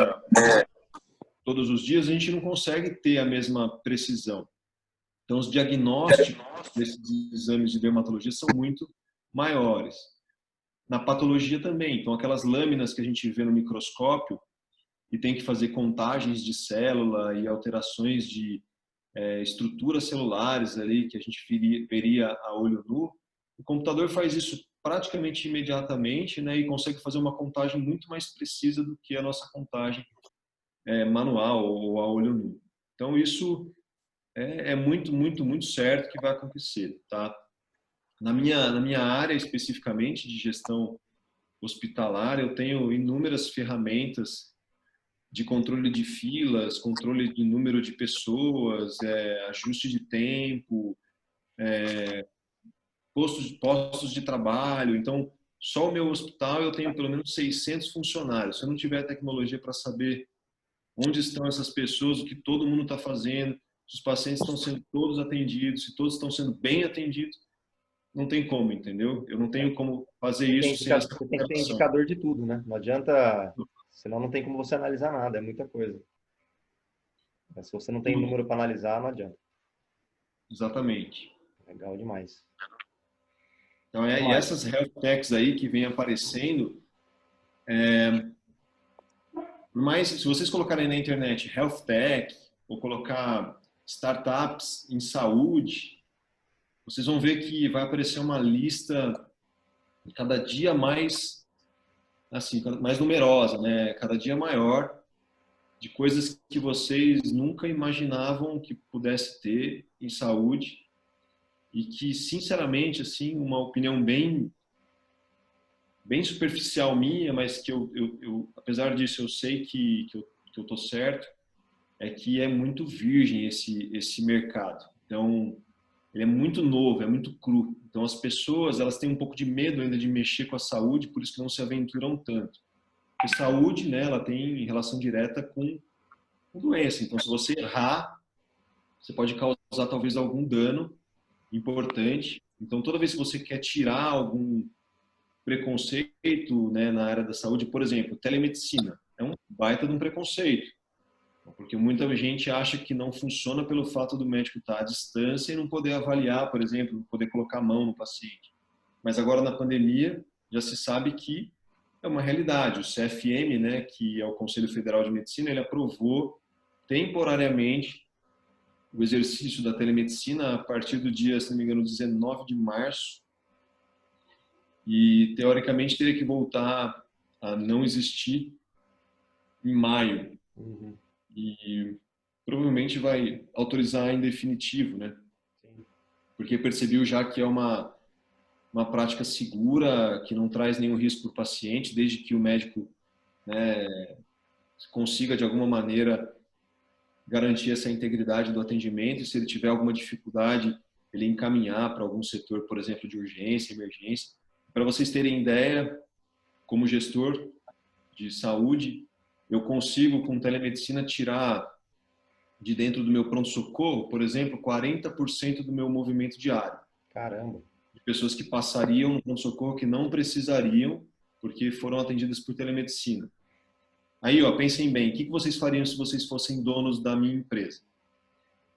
todos os dias a gente não consegue ter a mesma precisão. Então, os diagnósticos desses exames de dermatologia são muito maiores. Na patologia também, então aquelas lâminas que a gente vê no microscópio e tem que fazer contagens de célula e alterações de estruturas celulares ali que a gente veria a olho nu, o computador faz isso praticamente imediatamente, né, e consegue fazer uma contagem muito mais precisa do que a nossa contagem manual ou a olho nu. Então isso é muito, muito, muito certo que vai acontecer, tá? Na minha área especificamente de gestão hospitalar, eu tenho inúmeras ferramentas de controle de filas, controle de número de pessoas, ajuste de tempo, postos de trabalho. Então, só o meu hospital eu tenho pelo menos 600 funcionários. Se eu não tiver tecnologia para saber onde estão essas pessoas, o que todo mundo está fazendo, se os pacientes estão sendo todos atendidos, se todos estão sendo bem atendidos, não tem como, entendeu? Eu não tenho como fazer isso sem essa Você tem que ter indicador de tudo, né? Não adianta, senão não tem como você analisar nada, é muita coisa. Mas se você não tem número para analisar, não adianta. Exatamente. Legal demais. Então, e essas health techs aí que vem aparecendo, por mais, se vocês colocarem na internet health tech, ou colocar startups em saúde, vocês vão ver que vai aparecer uma lista cada dia mais, assim, mais numerosa, né? Cada dia maior, de coisas que vocês nunca imaginavam que pudesse ter em saúde e que, sinceramente, assim, uma opinião bem superficial minha, mas que eu apesar disso, eu sei que eu tô certo, é que é muito virgem esse mercado. Então, ele é muito novo, é muito cru. Então, as pessoas, elas têm um pouco de medo ainda de mexer com a saúde, por isso que não se aventuram tanto. Porque saúde, né, ela tem relação direta com doença. Então, se você errar, você pode causar talvez algum dano importante. Então, toda vez que você quer tirar algum preconceito, né, na área da saúde, por exemplo, telemedicina, é um baita de um preconceito. Porque muita gente acha que não funciona pelo fato do médico estar à distância e não poder avaliar, por exemplo, não poder colocar a mão no paciente. Mas agora na pandemia já se sabe que é uma realidade. O CFM, né, que é o Conselho Federal de Medicina, ele aprovou temporariamente o exercício da telemedicina a partir do dia, se não me engano, 19 de março. E teoricamente teria que voltar a não existir em maio. Uhum. E provavelmente vai autorizar em definitivo, né? Sim. Porque percebeu já que é uma prática segura, que não traz nenhum risco para o paciente, desde que o médico, né, consiga de alguma maneira garantir essa integridade do atendimento, e se ele tiver alguma dificuldade, ele encaminhar para algum setor, por exemplo, de urgência, emergência. Para vocês terem ideia, como gestor de saúde, eu consigo, com telemedicina, tirar de dentro do meu pronto-socorro, por exemplo, 40% do meu movimento diário. Caramba. De pessoas que passariam no pronto-socorro que não precisariam, porque foram atendidas por telemedicina. Aí, ó, pensem bem, o que vocês fariam se vocês fossem donos da minha empresa?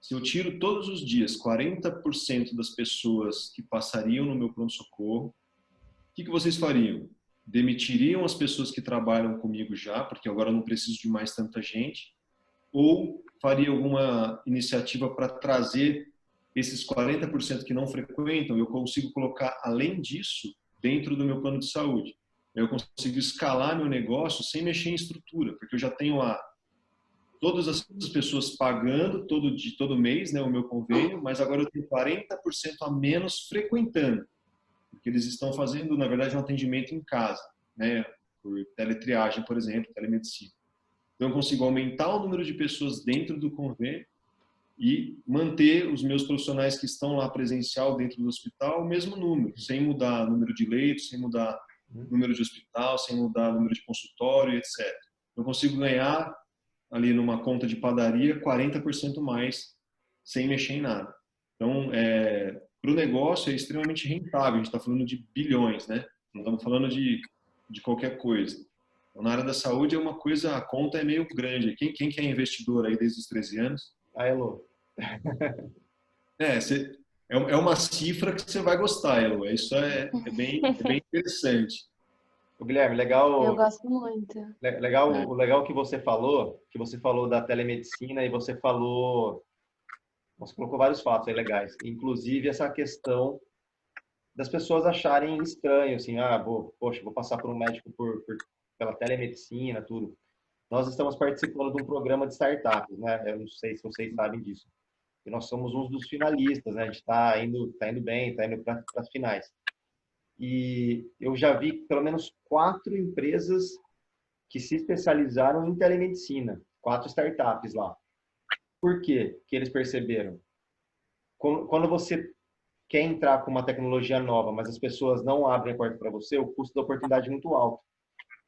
Se eu tiro todos os dias 40% das pessoas que passariam no meu pronto-socorro, o que vocês fariam? Demitiriam as pessoas que trabalham comigo já, porque agora eu não preciso de mais tanta gente, ou faria alguma iniciativa para trazer esses 40% que não frequentam, eu consigo colocar, além disso, dentro do meu plano de saúde. Eu consigo escalar meu negócio sem mexer em estrutura, porque eu já tenho lá todas as pessoas pagando todo mês, né, o meu convênio, mas agora eu tenho 40% a menos frequentando, porque eles estão fazendo, na verdade, um atendimento em casa, né, por teletriagem, por exemplo, telemedicina. Então, eu consigo aumentar o número de pessoas dentro do convênio e manter os meus profissionais que estão lá presencial dentro do hospital o mesmo número, sem mudar o número de leitos, sem mudar o número de hospital, sem mudar o número de consultório, etc. Eu consigo ganhar ali numa conta de padaria 40% mais sem mexer em nada. Então, para o negócio é extremamente rentável. A gente está falando de bilhões, né? Não estamos falando de qualquer coisa. Então, na área da saúde é uma coisa, a conta é meio grande. Quem que é investidor aí desde os 13 anos? Ah, Elo. É uma cifra que você vai gostar, Elo. Isso é bem interessante. O Guilherme, Eu legal, gosto muito. o legal que você falou da telemedicina e você colocou vários fatos aí legais, inclusive essa questão das pessoas acharem estranho, assim, vou passar por um médico pela telemedicina, tudo. Nós estamos participando de um programa de startups, né? Eu não sei se vocês sabem disso. E nós somos um dos finalistas, né? A gente está indo bem, está indo para as finais. E eu já vi pelo menos 4 empresas que se especializaram em telemedicina, 4 startups lá. Por quê que eles perceberam? Quando você quer entrar com uma tecnologia nova, mas as pessoas não abrem a porta para você, o custo da oportunidade é muito alto.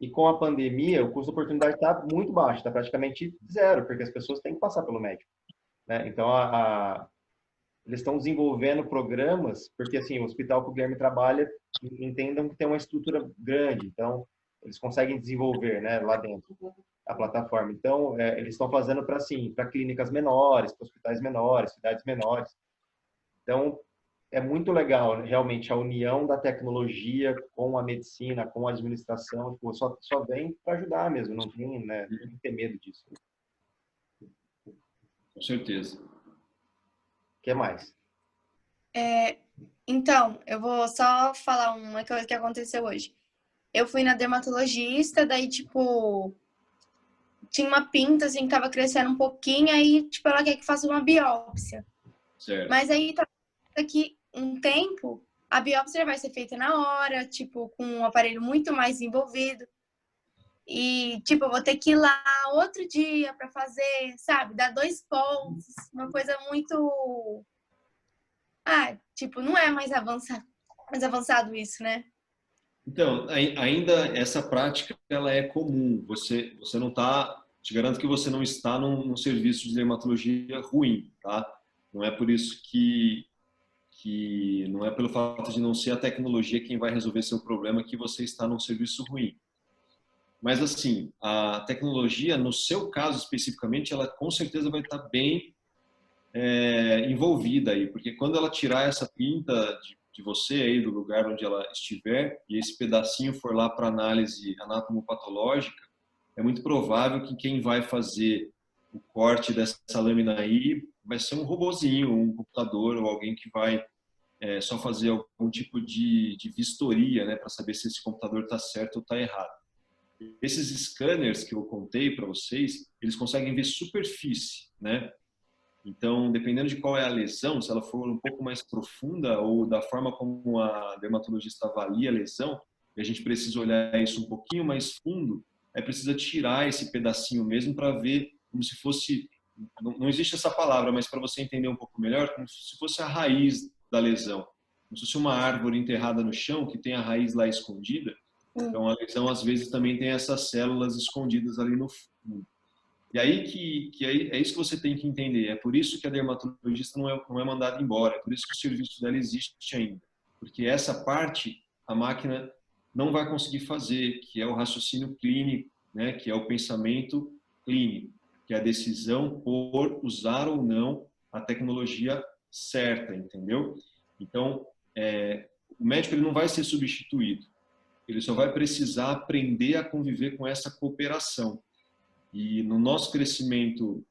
E com a pandemia, o custo da oportunidade está muito baixo, está praticamente zero, porque as pessoas têm que passar pelo médico, né? Então, eles estão desenvolvendo programas, porque assim, o hospital que o Guilherme trabalha, entendam que tem uma estrutura grande, então eles conseguem desenvolver, né, lá dentro a plataforma. Então, eles estão fazendo para clínicas menores, para hospitais menores, cidades menores. Então, é muito legal, realmente, a união da tecnologia com a medicina, com a administração, tipo, só vem para ajudar mesmo, não tem, né, não tem que ter medo disso. Com certeza. O que mais? Então, eu vou só falar uma coisa que aconteceu hoje. Eu fui na dermatologista, daí, tipo, tinha uma pinta, assim, que tava crescendo um pouquinho, aí, tipo, ela quer que faça uma biópsia. Certo. Mas aí, daqui um tempo, a biópsia vai ser feita na hora, tipo, com um aparelho muito mais envolvido. E, tipo, eu vou ter que ir lá outro dia pra fazer, sabe? Dar 2 pontos, uma coisa muito... tipo, não é mais avançado isso, né? Então, ainda essa prática ela é comum. Você não está, te garanto que você não está num serviço de dermatologia ruim, tá? Não é por isso que não é pelo fato de não ser a tecnologia quem vai resolver seu problema que você está num serviço ruim. Mas assim, a tecnologia, no seu caso especificamente, ela com certeza vai estar bem envolvida aí, porque quando ela tirar essa pinta de você aí do lugar onde ela estiver e esse pedacinho for lá para análise anatomopatológica, é muito provável que quem vai fazer o corte dessa lâmina aí vai ser um robozinho, um computador ou alguém que vai só fazer algum tipo de vistoria, né, para saber se esse computador está certo ou está errado. Esses scanners que eu contei para vocês, eles conseguem ver superfície, né? Então, dependendo de qual é a lesão, se ela for um pouco mais profunda ou da forma como a dermatologista avalia a lesão, e a gente precisa olhar isso um pouquinho mais fundo, precisa tirar esse pedacinho mesmo para ver como se fosse, não existe essa palavra, mas para você entender um pouco melhor, como se fosse a raiz da lesão. Como se fosse uma árvore enterrada no chão que tem a raiz lá escondida. Então, a lesão às vezes também tem essas células escondidas ali no fundo. E aí é isso que você tem que entender. É por isso que a dermatologista não é mandada embora. É por isso que o serviço dela existe ainda. Porque essa parte a máquina não vai conseguir fazer, que é o raciocínio clínico, né? Que é o pensamento clínico, que é a decisão por usar ou não a tecnologia certa, entendeu? Então, o médico ele não vai ser substituído. Ele só vai precisar aprender a conviver com essa cooperação. E no nosso crescimento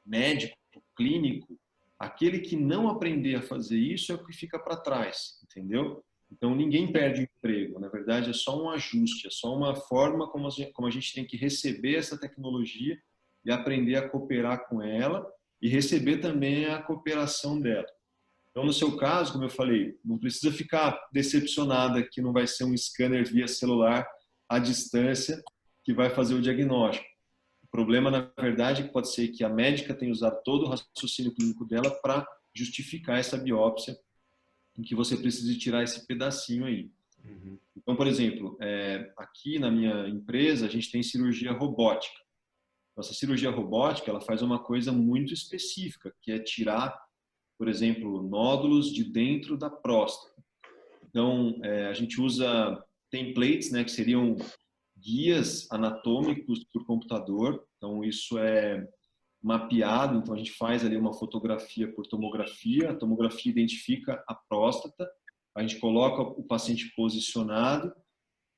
médico, clínico, aquele que não aprender a fazer isso é o que fica para trás, entendeu? Então, ninguém perde o emprego. Na verdade, é só um ajuste, é só uma forma como a gente tem que receber essa tecnologia e aprender a cooperar com ela e receber também a cooperação dela. Então, no seu caso, como eu falei, não precisa ficar decepcionada que não vai ser um scanner via celular à distância que vai fazer o diagnóstico. O problema, na verdade, pode ser que a médica tenha usado todo o raciocínio clínico dela para justificar essa biópsia em que você precisa tirar esse pedacinho aí. Uhum. Então, por exemplo, aqui na minha empresa, a gente tem cirurgia robótica. Nossa cirurgia robótica, ela faz uma coisa muito específica, que é tirar, por exemplo, nódulos de dentro da próstata. Então, a gente usa templates, né, que seriam guias anatômicos por computador. Então, isso é mapeado. Então, a gente faz ali uma fotografia por tomografia. A tomografia identifica a próstata. A gente coloca o paciente posicionado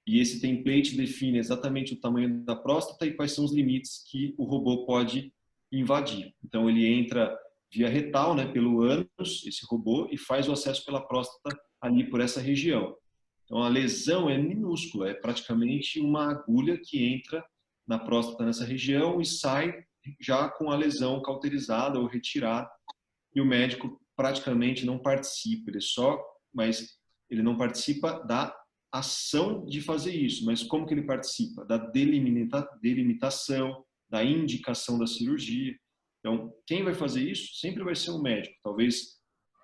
e esse template define exatamente o tamanho da próstata e quais são os limites que o robô pode invadir. Então, ele entra via retal, né, pelo ânus, esse robô, e faz o acesso pela próstata ali por essa região. Então, a lesão é minúscula, é praticamente uma agulha que entra na próstata nessa região e sai já com a lesão cauterizada ou retirada. E o médico praticamente não participa, mas ele não participa da ação de fazer isso. Mas como que ele participa? Da delimitação, da indicação da cirurgia. Então, quem vai fazer isso sempre vai ser o médico. Talvez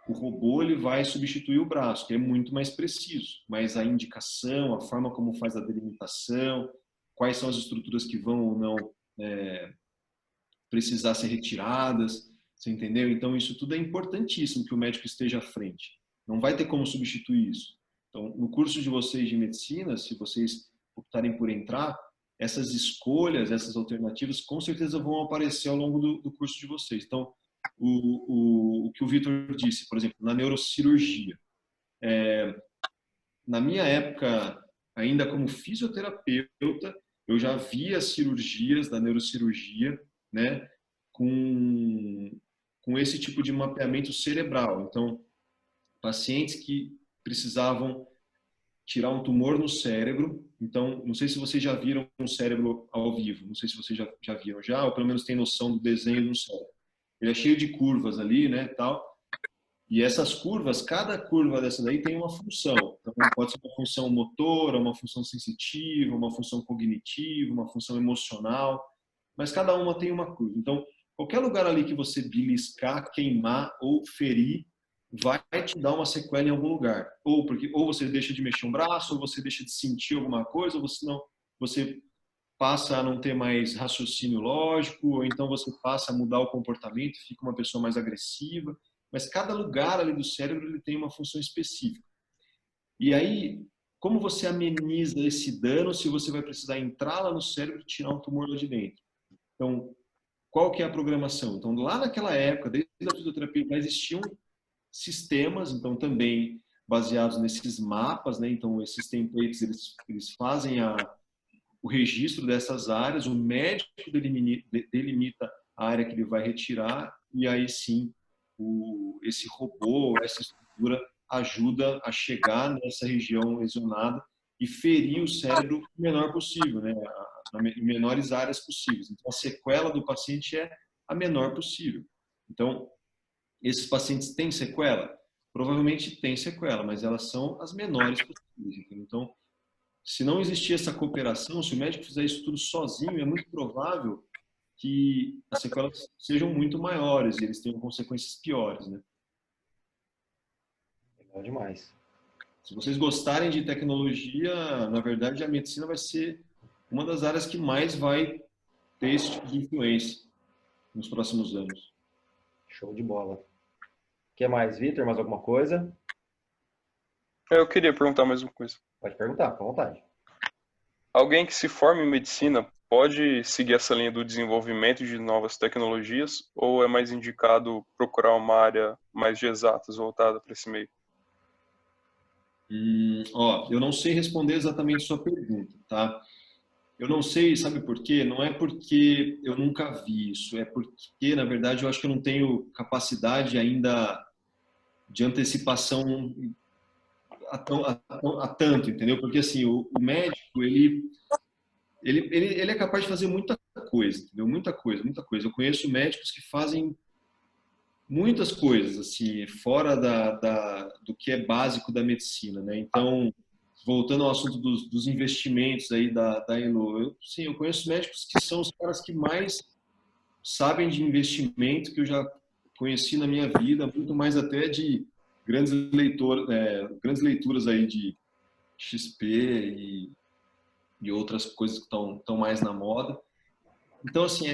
o robô ele vai substituir o braço, que é muito mais preciso, mas a indicação, a forma como faz a delimitação, quais são as estruturas que vão ou não precisar ser retiradas, você entendeu? Então isso tudo é importantíssimo que o médico esteja à frente. Não vai ter como substituir isso. Então, no curso de vocês de medicina, se vocês optarem por entrar, essas escolhas, essas alternativas, com certeza vão aparecer ao longo do curso de vocês. Então, o que o Vitor disse, por exemplo, na neurocirurgia. Na minha época, ainda como fisioterapeuta, eu já via cirurgias da neurocirurgia, né, com esse tipo de mapeamento cerebral. Então, pacientes que precisavam tirar um tumor no cérebro. Então, não sei se vocês já viram um cérebro ao vivo, não sei se vocês já viram ou pelo menos têm noção do desenho de um cérebro. Ele é cheio de curvas ali, né, tal. E essas curvas, cada curva dessa daí tem uma função. Então, pode ser uma função motora, uma função sensitiva, uma função cognitiva, uma função emocional, mas cada uma tem uma curva. Então, qualquer lugar ali que você beliscar, queimar ou ferir, vai te dar uma sequela em algum lugar. Ou você deixa de mexer um braço, ou você deixa de sentir alguma coisa, ou você passa a não ter mais raciocínio lógico, ou então você passa a mudar o comportamento, fica uma pessoa mais agressiva. Mas cada lugar ali do cérebro ele tem uma função específica. E aí, como você ameniza esse dano se você vai precisar entrar lá no cérebro e tirar um tumor lá de dentro? Então, qual que é a programação? Então, lá naquela época, desde a fisioterapia, já existiam sistemas, então também baseados nesses mapas, né? Então, esses templates, eles fazem o registro dessas áreas, o médico delimita a área que ele vai retirar, e aí sim, esse robô, essa estrutura ajuda a chegar nessa região lesionada e ferir o cérebro o menor possível, né? Em menores áreas possíveis. Então, a sequela do paciente é a menor possível. Então, esses pacientes têm sequela? Provavelmente têm sequela, mas elas são as menores possíveis. Então, se não existir essa cooperação, se o médico fizer isso tudo sozinho, é muito provável que as sequelas sejam muito maiores e eles tenham consequências piores, né? Legal demais. Se vocês gostarem de tecnologia, na verdade, a medicina vai ser uma das áreas que mais vai ter esse tipo de influência nos próximos anos. Show de bola. O que mais, Vitor? Mais alguma coisa? Eu queria perguntar mais uma coisa. Pode perguntar, com vontade. Alguém que se forma em medicina pode seguir essa linha do desenvolvimento de novas tecnologias ou é mais indicado procurar uma área mais de exatas voltada para esse meio? Eu não sei responder exatamente a sua pergunta, tá? Eu não sei, sabe por quê? Não é porque eu nunca vi isso, é porque, na verdade, eu acho que eu não tenho capacidade ainda de antecipação a tanto, entendeu? Porque, assim, o médico, ele é capaz de fazer muita coisa, entendeu? Muita coisa, muita coisa. Eu conheço médicos que fazem muitas coisas, assim, fora do que é básico da medicina, né? Então, voltando ao assunto dos investimentos aí da Elo, eu conheço médicos que são os caras que mais sabem de investimento que eu já conheci na minha vida, muito mais até de grandes leituras aí de XP e outras coisas que estão mais na moda. Então, assim,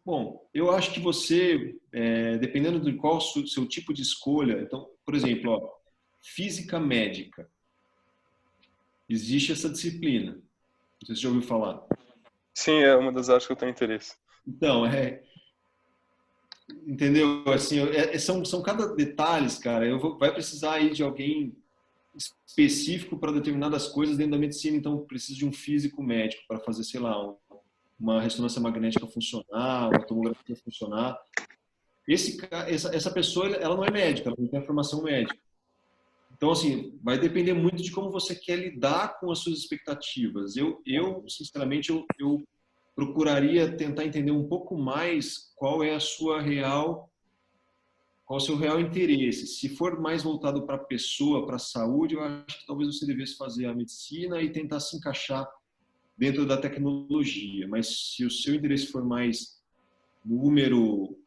bom, eu acho que você, dependendo de qual seu tipo de escolha, então, por exemplo, ó, física médica, existe essa disciplina. Não sei se você já ouviu falar. Sim, é uma das áreas que eu tenho interesse. Então, entendeu? Assim, são cada detalhes, cara. Vai precisar aí de alguém específico para determinadas coisas dentro da medicina, então precisa de um físico médico para fazer, sei lá, uma ressonância magnética funcionar, uma tomografia funcionar. Essa pessoa, ela não é médica, ela não tem a formação médica. Então, assim, vai depender muito de como você quer lidar com as suas expectativas. Sinceramente, eu procuraria tentar entender um pouco mais qual é o seu real interesse. Se for mais voltado para a pessoa, para a saúde, eu acho que talvez você devesse fazer a medicina e tentar se encaixar dentro da tecnologia. Mas se o seu interesse for mais número,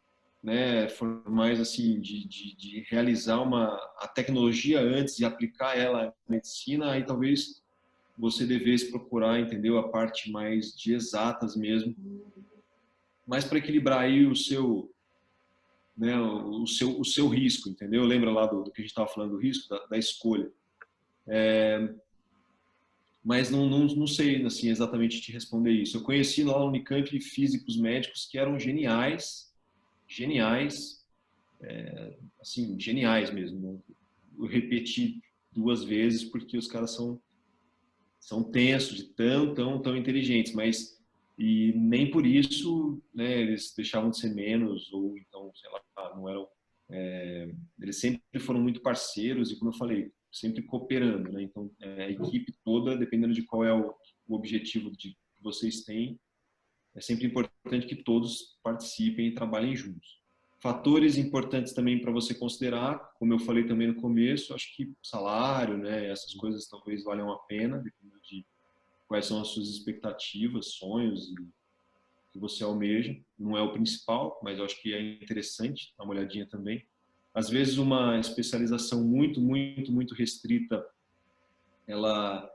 né, for mais assim de realizar a tecnologia antes e aplicar ela à medicina, aí talvez você devesse procurar, entendeu, a parte mais de exatas mesmo, mais para equilibrar aí o seu, né, o seu risco, entendeu? Lembra lá do que a gente estava falando do risco da escolha. Mas não sei assim exatamente te responder isso. Eu conheci lá no Unicamp físicos médicos que eram geniais, assim, geniais mesmo. Eu repeti 2 vezes porque os caras são tensos, de tão inteligentes, mas e nem por isso, né, eles deixavam de ser menos ou então, sei lá, não eram. Eles sempre foram muito parceiros e, como eu falei, sempre cooperando, né? Então, a equipe toda, dependendo de qual é o objetivo que vocês têm, é sempre importante que todos participem e trabalhem juntos. Fatores importantes também para você considerar, como eu falei também no começo, acho que salário, né, essas coisas talvez valham a pena, dependendo de quais são as suas expectativas, sonhos que você almeja. Não é o principal, mas eu acho que é interessante dar uma olhadinha também. às vezes uma especialização muito restrita, ela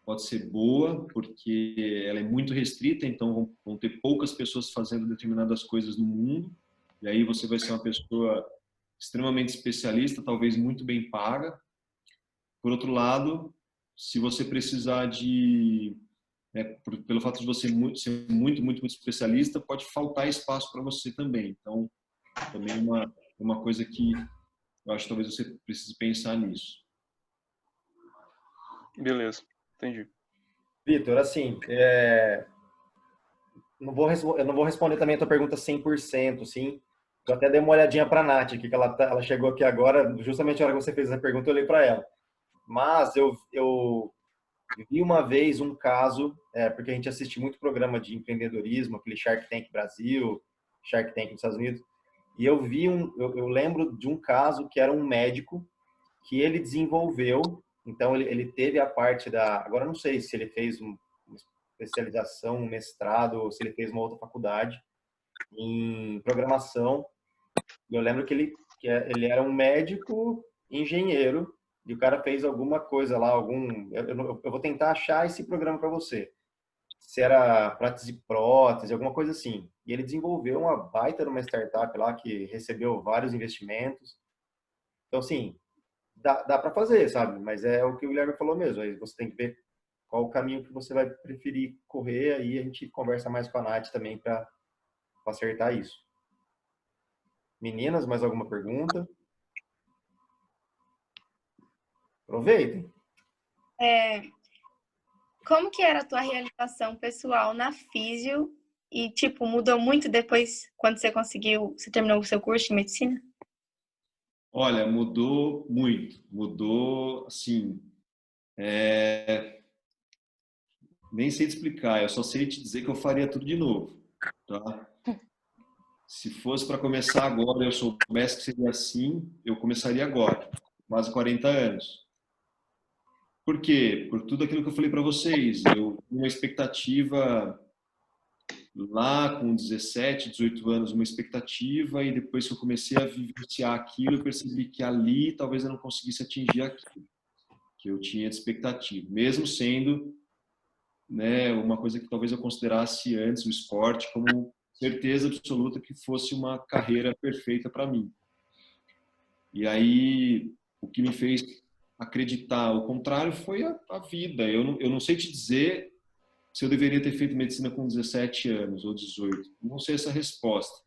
pode ser boa, porque ela é muito restrita, então vão ter poucas pessoas fazendo determinadas coisas no mundo, e aí você vai ser uma pessoa extremamente especialista, talvez muito bem paga. Por outro lado, se você precisar pelo fato de você ser muito especialista, pode faltar espaço para você também. Então, também é uma coisa que eu acho que talvez você precise pensar nisso. Beleza, entendi. Vitor, assim, eu não vou responder também a tua pergunta 100%, sim. Eu até dei uma olhadinha para a Nath, que ela chegou aqui agora, justamente na hora que você fez essa pergunta, eu olhei para ela. Mas eu vi uma vez um caso, porque a gente assiste muito programa de empreendedorismo, aquele Shark Tank Brasil, Shark Tank nos Estados Unidos, e eu lembro de um caso que era um médico que ele desenvolveu, então ele teve a parte agora eu não sei se ele fez uma especialização, um mestrado, ou se ele fez uma outra faculdade em programação. Eu lembro que ele era um médico engenheiro, e o cara fez alguma coisa lá, eu vou tentar achar esse programa para você. Se era prótese, alguma coisa assim. E ele desenvolveu uma baita numa startup lá que recebeu vários investimentos. Então, assim, dá para fazer, sabe? Mas é o que o Guilherme falou mesmo. Aí você tem que ver qual o caminho que você vai preferir correr. Aí a gente conversa mais com a Nath também para acertar isso. Meninas, mais alguma pergunta? Aproveitem. Como que era a tua realização pessoal na físio e, tipo, mudou muito depois quando você terminou o seu curso de medicina? Olha, mudou muito. Mudou, assim, nem sei te explicar, eu só sei te dizer que eu faria tudo de novo, tá? Se fosse para começar agora, eu soubesse que seria assim, eu começaria agora, quase 40 anos. Por quê? Por tudo aquilo que eu falei para vocês. Eu tinha uma expectativa lá com 17, 18 anos, uma expectativa, e depois que eu comecei a vivenciar aquilo, eu percebi que ali talvez eu não conseguisse atingir aquilo que eu tinha de expectativa, mesmo sendo, né, uma coisa que talvez eu considerasse antes o esporte como certeza absoluta que fosse uma carreira perfeita para mim. E aí o que me fez acreditar o contrário foi a vida. Eu não sei te dizer se eu deveria ter feito medicina com 17 anos ou 18. Não sei essa resposta.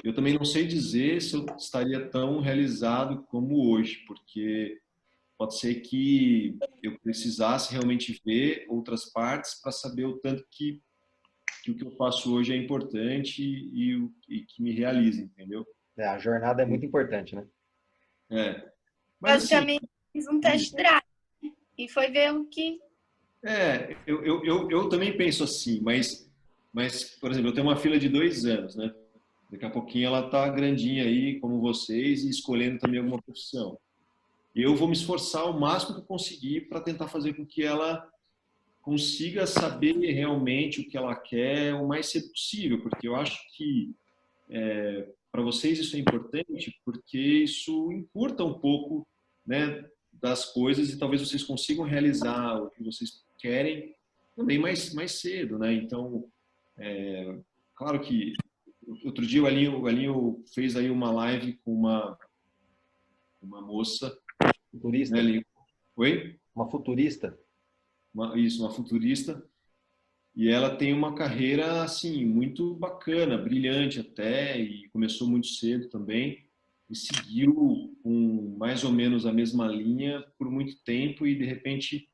Eu também não sei dizer se eu estaria tão realizado como hoje, porque pode ser que eu precisasse realmente ver outras partes para saber o tanto que o que eu faço hoje é importante e que me realiza, entendeu? A jornada é muito importante, né? Mas assim, Basicamente, fiz um test drive e foi ver o que... eu também penso assim, mas, por exemplo, eu tenho uma filha de 2 anos, né? Daqui a pouquinho ela tá grandinha aí, como vocês, e escolhendo também alguma profissão. Eu vou me esforçar o máximo que eu conseguir para tentar fazer com que ela consiga saber realmente o que ela quer o mais cedo possível, porque eu acho que para vocês isso é importante, porque isso encurta um pouco, né, das coisas, e talvez vocês consigam realizar o que vocês querem também mais cedo, né? Então, claro que outro dia o Elinho fez aí uma live com uma moça, Futurista. né, Elinho? Oi? Uma futurista. Uma futurista, e ela tem uma carreira assim muito bacana, brilhante até, e começou muito cedo também e seguiu com mais ou menos a mesma linha por muito tempo, e de repente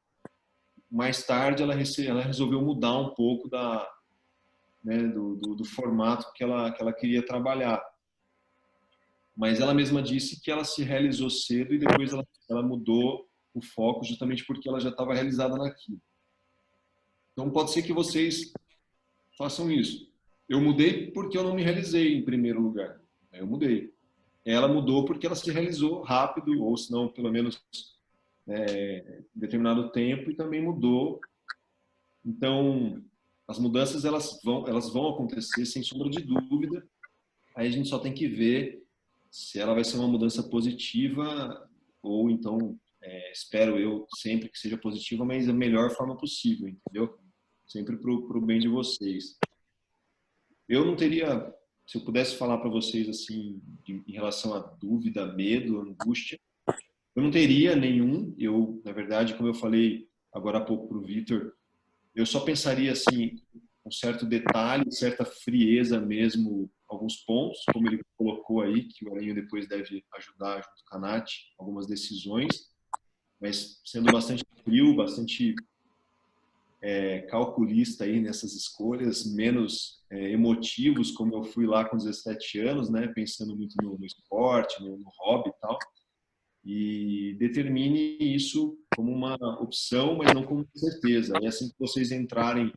mais tarde ela resolveu mudar um pouco do formato que ela queria trabalhar. Mas ela mesma disse que ela se realizou cedo e depois ela mudou o foco justamente porque ela já estava realizada naquilo. Então pode ser que vocês façam isso. Eu mudei porque eu não me realizei em primeiro lugar. Eu mudei. Ela mudou porque ela se realizou rápido, ou se não, pelo menos em determinado tempo, e também mudou. Então, as mudanças elas vão acontecer sem sombra de dúvida. Aí a gente só tem que ver se ela vai ser uma mudança positiva ou então, espero eu sempre que seja positiva, mas da melhor forma possível, entendeu? Sempre pro bem de vocês. Eu não teria, se eu pudesse falar para vocês assim, em relação a dúvida, medo, angústia, eu não teria nenhum. Eu, na verdade, como eu falei agora há pouco para o Vitor, eu só pensaria assim, um certo detalhe, certa frieza mesmo, alguns pontos, como ele colocou aí, que o Alinho depois deve ajudar junto com a Nath, algumas decisões, mas sendo bastante frio, bastante calculista aí nessas escolhas, menos emotivos, como eu fui lá com 17 anos, né, pensando muito no esporte, no hobby e tal, e determine isso como uma opção, mas não como certeza. E assim que vocês entrarem,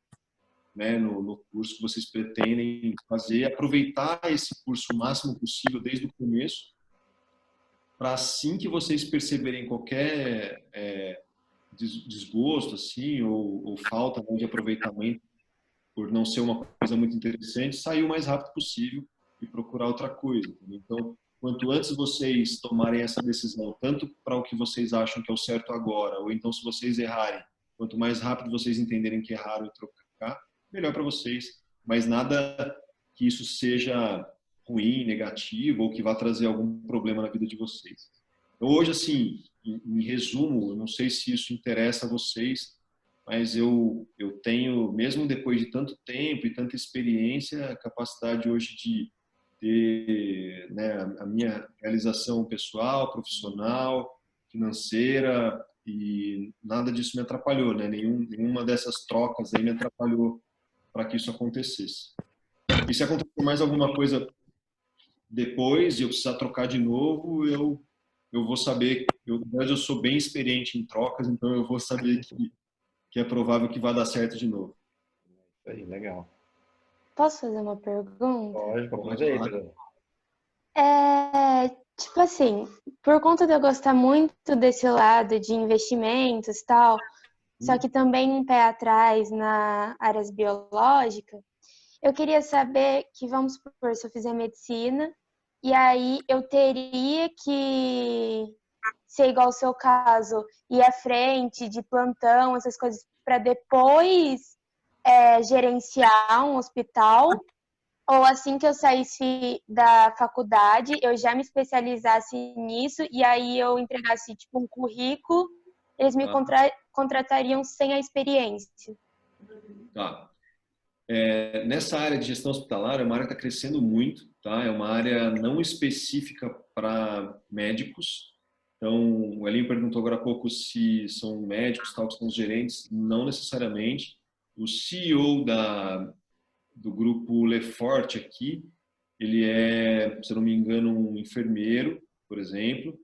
né, no curso que vocês pretendem fazer, aproveitar esse curso o máximo possível desde o começo, para assim que vocês perceberem qualquer desgosto assim ou falta de aproveitamento por não ser uma coisa muito interessante, sair o mais rápido possível e procurar outra coisa. Então, quanto antes vocês tomarem essa decisão, tanto para o que vocês acham que é o certo agora, ou então se vocês errarem, quanto mais rápido vocês entenderem que erraram e trocar, melhor para vocês. Mas nada que isso seja ruim, negativo, ou que vá trazer algum problema na vida de vocês. Então, hoje, assim, em resumo, eu não sei se isso interessa a vocês, mas eu tenho, mesmo depois de tanto tempo e tanta experiência, a capacidade hoje de ter, né, a minha realização pessoal, profissional, financeira, e nada disso me atrapalhou, né? Nenhuma dessas trocas aí me atrapalhou para que isso acontecesse. E se acontecer mais alguma coisa depois e eu precisar trocar de novo, eu vou saber, na verdade eu sou bem experiente em trocas, então eu vou saber que é provável que vá dar certo de novo. Isso aí, legal. Posso fazer uma pergunta? Lógico, aproveita. Tipo assim, por conta de eu gostar muito desse lado de investimentos e tal, só que também um pé atrás na áreas biológicas, eu queria saber que, vamos supor, se eu fizer medicina, e aí eu teria que ser igual ao seu caso, ir à frente de plantão, essas coisas, para depois gerenciar um hospital, ou assim que eu saísse da faculdade, eu já me especializasse nisso, e aí eu entregasse tipo um currículo, eles me contratariam sem a experiência. Tá. Nessa área de gestão hospitalar, é uma área que está crescendo muito, tá? É uma área não específica para médicos. Então, o Elinho perguntou agora há pouco se são médicos, tal, que são os gerentes. Não necessariamente. O CEO do grupo Lefort aqui, ele é, se eu não me engano, um enfermeiro, por exemplo.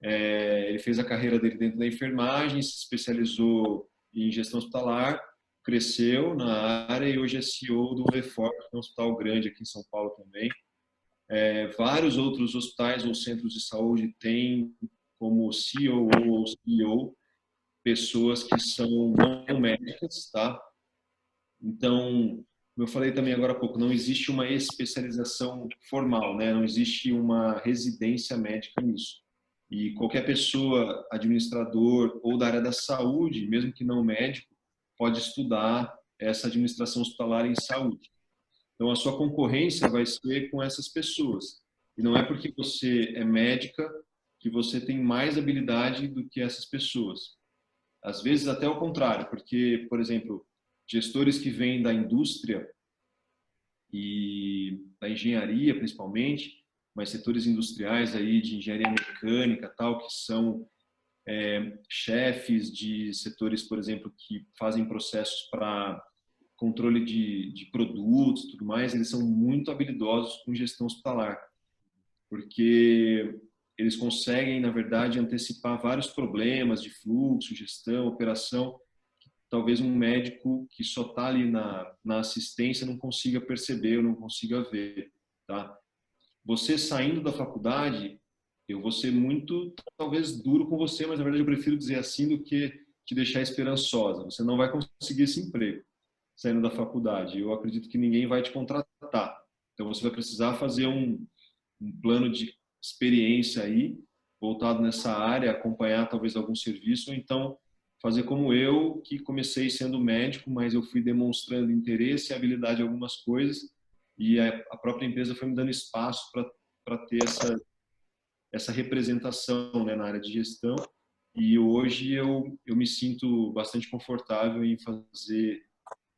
Ele fez a carreira dele dentro da enfermagem, se especializou em gestão hospitalar, cresceu na área e hoje é CEO do Lefort, que é um hospital grande aqui em São Paulo também. Vários outros hospitais ou centros de saúde têm como CEO ou CEO pessoas que são não médicas, tá? Então, como eu falei também agora há pouco, não existe uma especialização formal, né? Não existe uma residência médica nisso. E qualquer pessoa, administrador ou da área da saúde, mesmo que não médico, pode estudar essa administração hospitalar em saúde. Então, a sua concorrência vai ser com essas pessoas. E não é porque você é médica que você tem mais habilidade do que essas pessoas. Às vezes, até o contrário, porque, por exemplo, gestores que vêm da indústria e da engenharia, principalmente, mas setores industriais aí de engenharia mecânica, tal, que são chefes de setores, por exemplo, que fazem processos para controle de produtos, tudo mais, eles são muito habilidosos com gestão hospitalar, porque eles conseguem, na verdade, antecipar vários problemas de fluxo, gestão, operação, que talvez um médico que só está ali na assistência não consiga perceber ou não consiga ver, tá? Você saindo da faculdade, eu vou ser muito, talvez, duro com você, mas na verdade eu prefiro dizer assim do que te deixar esperançosa. Você não vai conseguir esse emprego saindo da faculdade. Eu acredito que ninguém vai te contratar. Então você vai precisar fazer um plano de experiência aí, voltado nessa área, acompanhar talvez algum serviço, ou então fazer como eu, que comecei sendo médico, mas eu fui demonstrando interesse e habilidade em algumas coisas, e a própria empresa foi me dando espaço para ter essa representação, né, na área de gestão. E hoje eu me sinto bastante confortável em fazer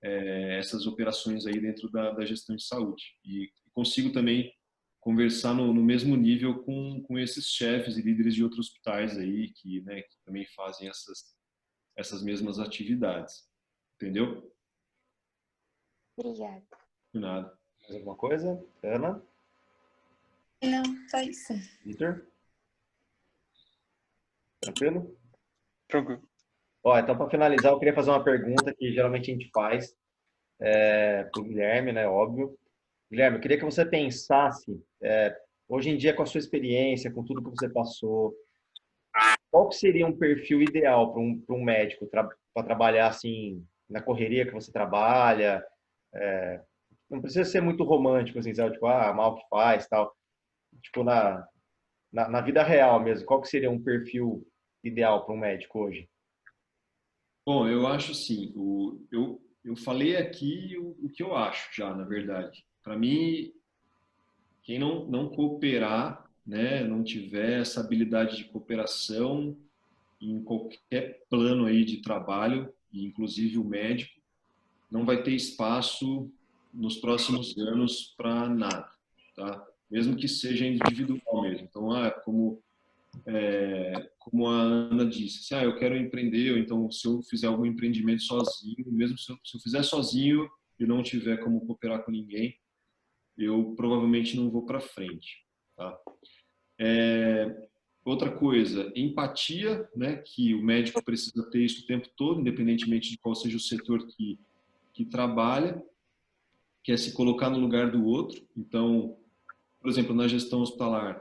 essas operações aí dentro da gestão de saúde. E consigo também conversar no mesmo nível com esses chefes e líderes de outros hospitais aí que, né, que também fazem essas mesmas atividades. Entendeu? Obrigada. De nada. Mais alguma coisa? Ana? Não, só isso. Vitor? Tranquilo? Tranquilo. Ó, então, para finalizar, eu queria fazer uma pergunta que geralmente a gente faz para o Guilherme, né? Óbvio. Guilherme, eu queria que você pensasse, hoje em dia, com a sua experiência, com tudo que você passou, qual que seria um perfil ideal para um médico para trabalhar assim na correria que você trabalha? Não precisa ser muito romântico, assim, sabe? Tipo, mal que faz, tal. Tipo, na vida real mesmo, qual que seria um perfil ideal para um médico hoje? Bom, eu acho assim, eu falei aqui o que eu acho já, na verdade. Para mim, quem não cooperar, né, não tiver essa habilidade de cooperação em qualquer plano aí de trabalho, e inclusive o médico, não vai ter espaço nos próximos anos para nada, tá? Mesmo que seja individual mesmo. Então, como a Ana disse, assim, eu quero empreender, ou então se eu fizer algum empreendimento sozinho, mesmo se eu fizer sozinho e não tiver como cooperar com ninguém, eu provavelmente não vou para frente, tá? Outra coisa, empatia, né, que o médico precisa ter isso o tempo todo, independentemente de qual seja o setor que trabalha, que é se colocar no lugar do outro. Então, por exemplo, na gestão hospitalar,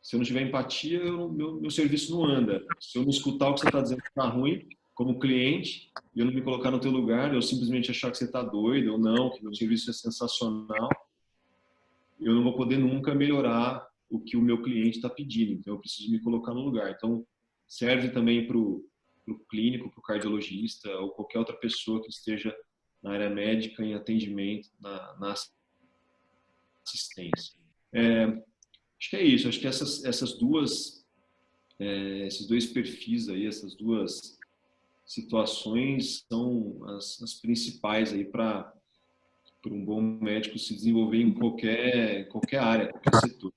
se eu não tiver empatia, meu serviço não anda. Se eu não escutar o que você está dizendo que está ruim, como cliente, e eu não me colocar no teu lugar, eu simplesmente achar que você está doido ou não, que meu serviço é sensacional, eu não vou poder nunca melhorar o que o meu cliente está pedindo. Então, eu preciso me colocar no lugar. Então, serve também para o clínico, para o cardiologista ou qualquer outra pessoa que esteja na área médica, em atendimento, na assistência. Acho que é isso. Acho que esses dois perfis aí, essas duas situações são as principais aí para um bom médico se desenvolver em qualquer área, qualquer setor.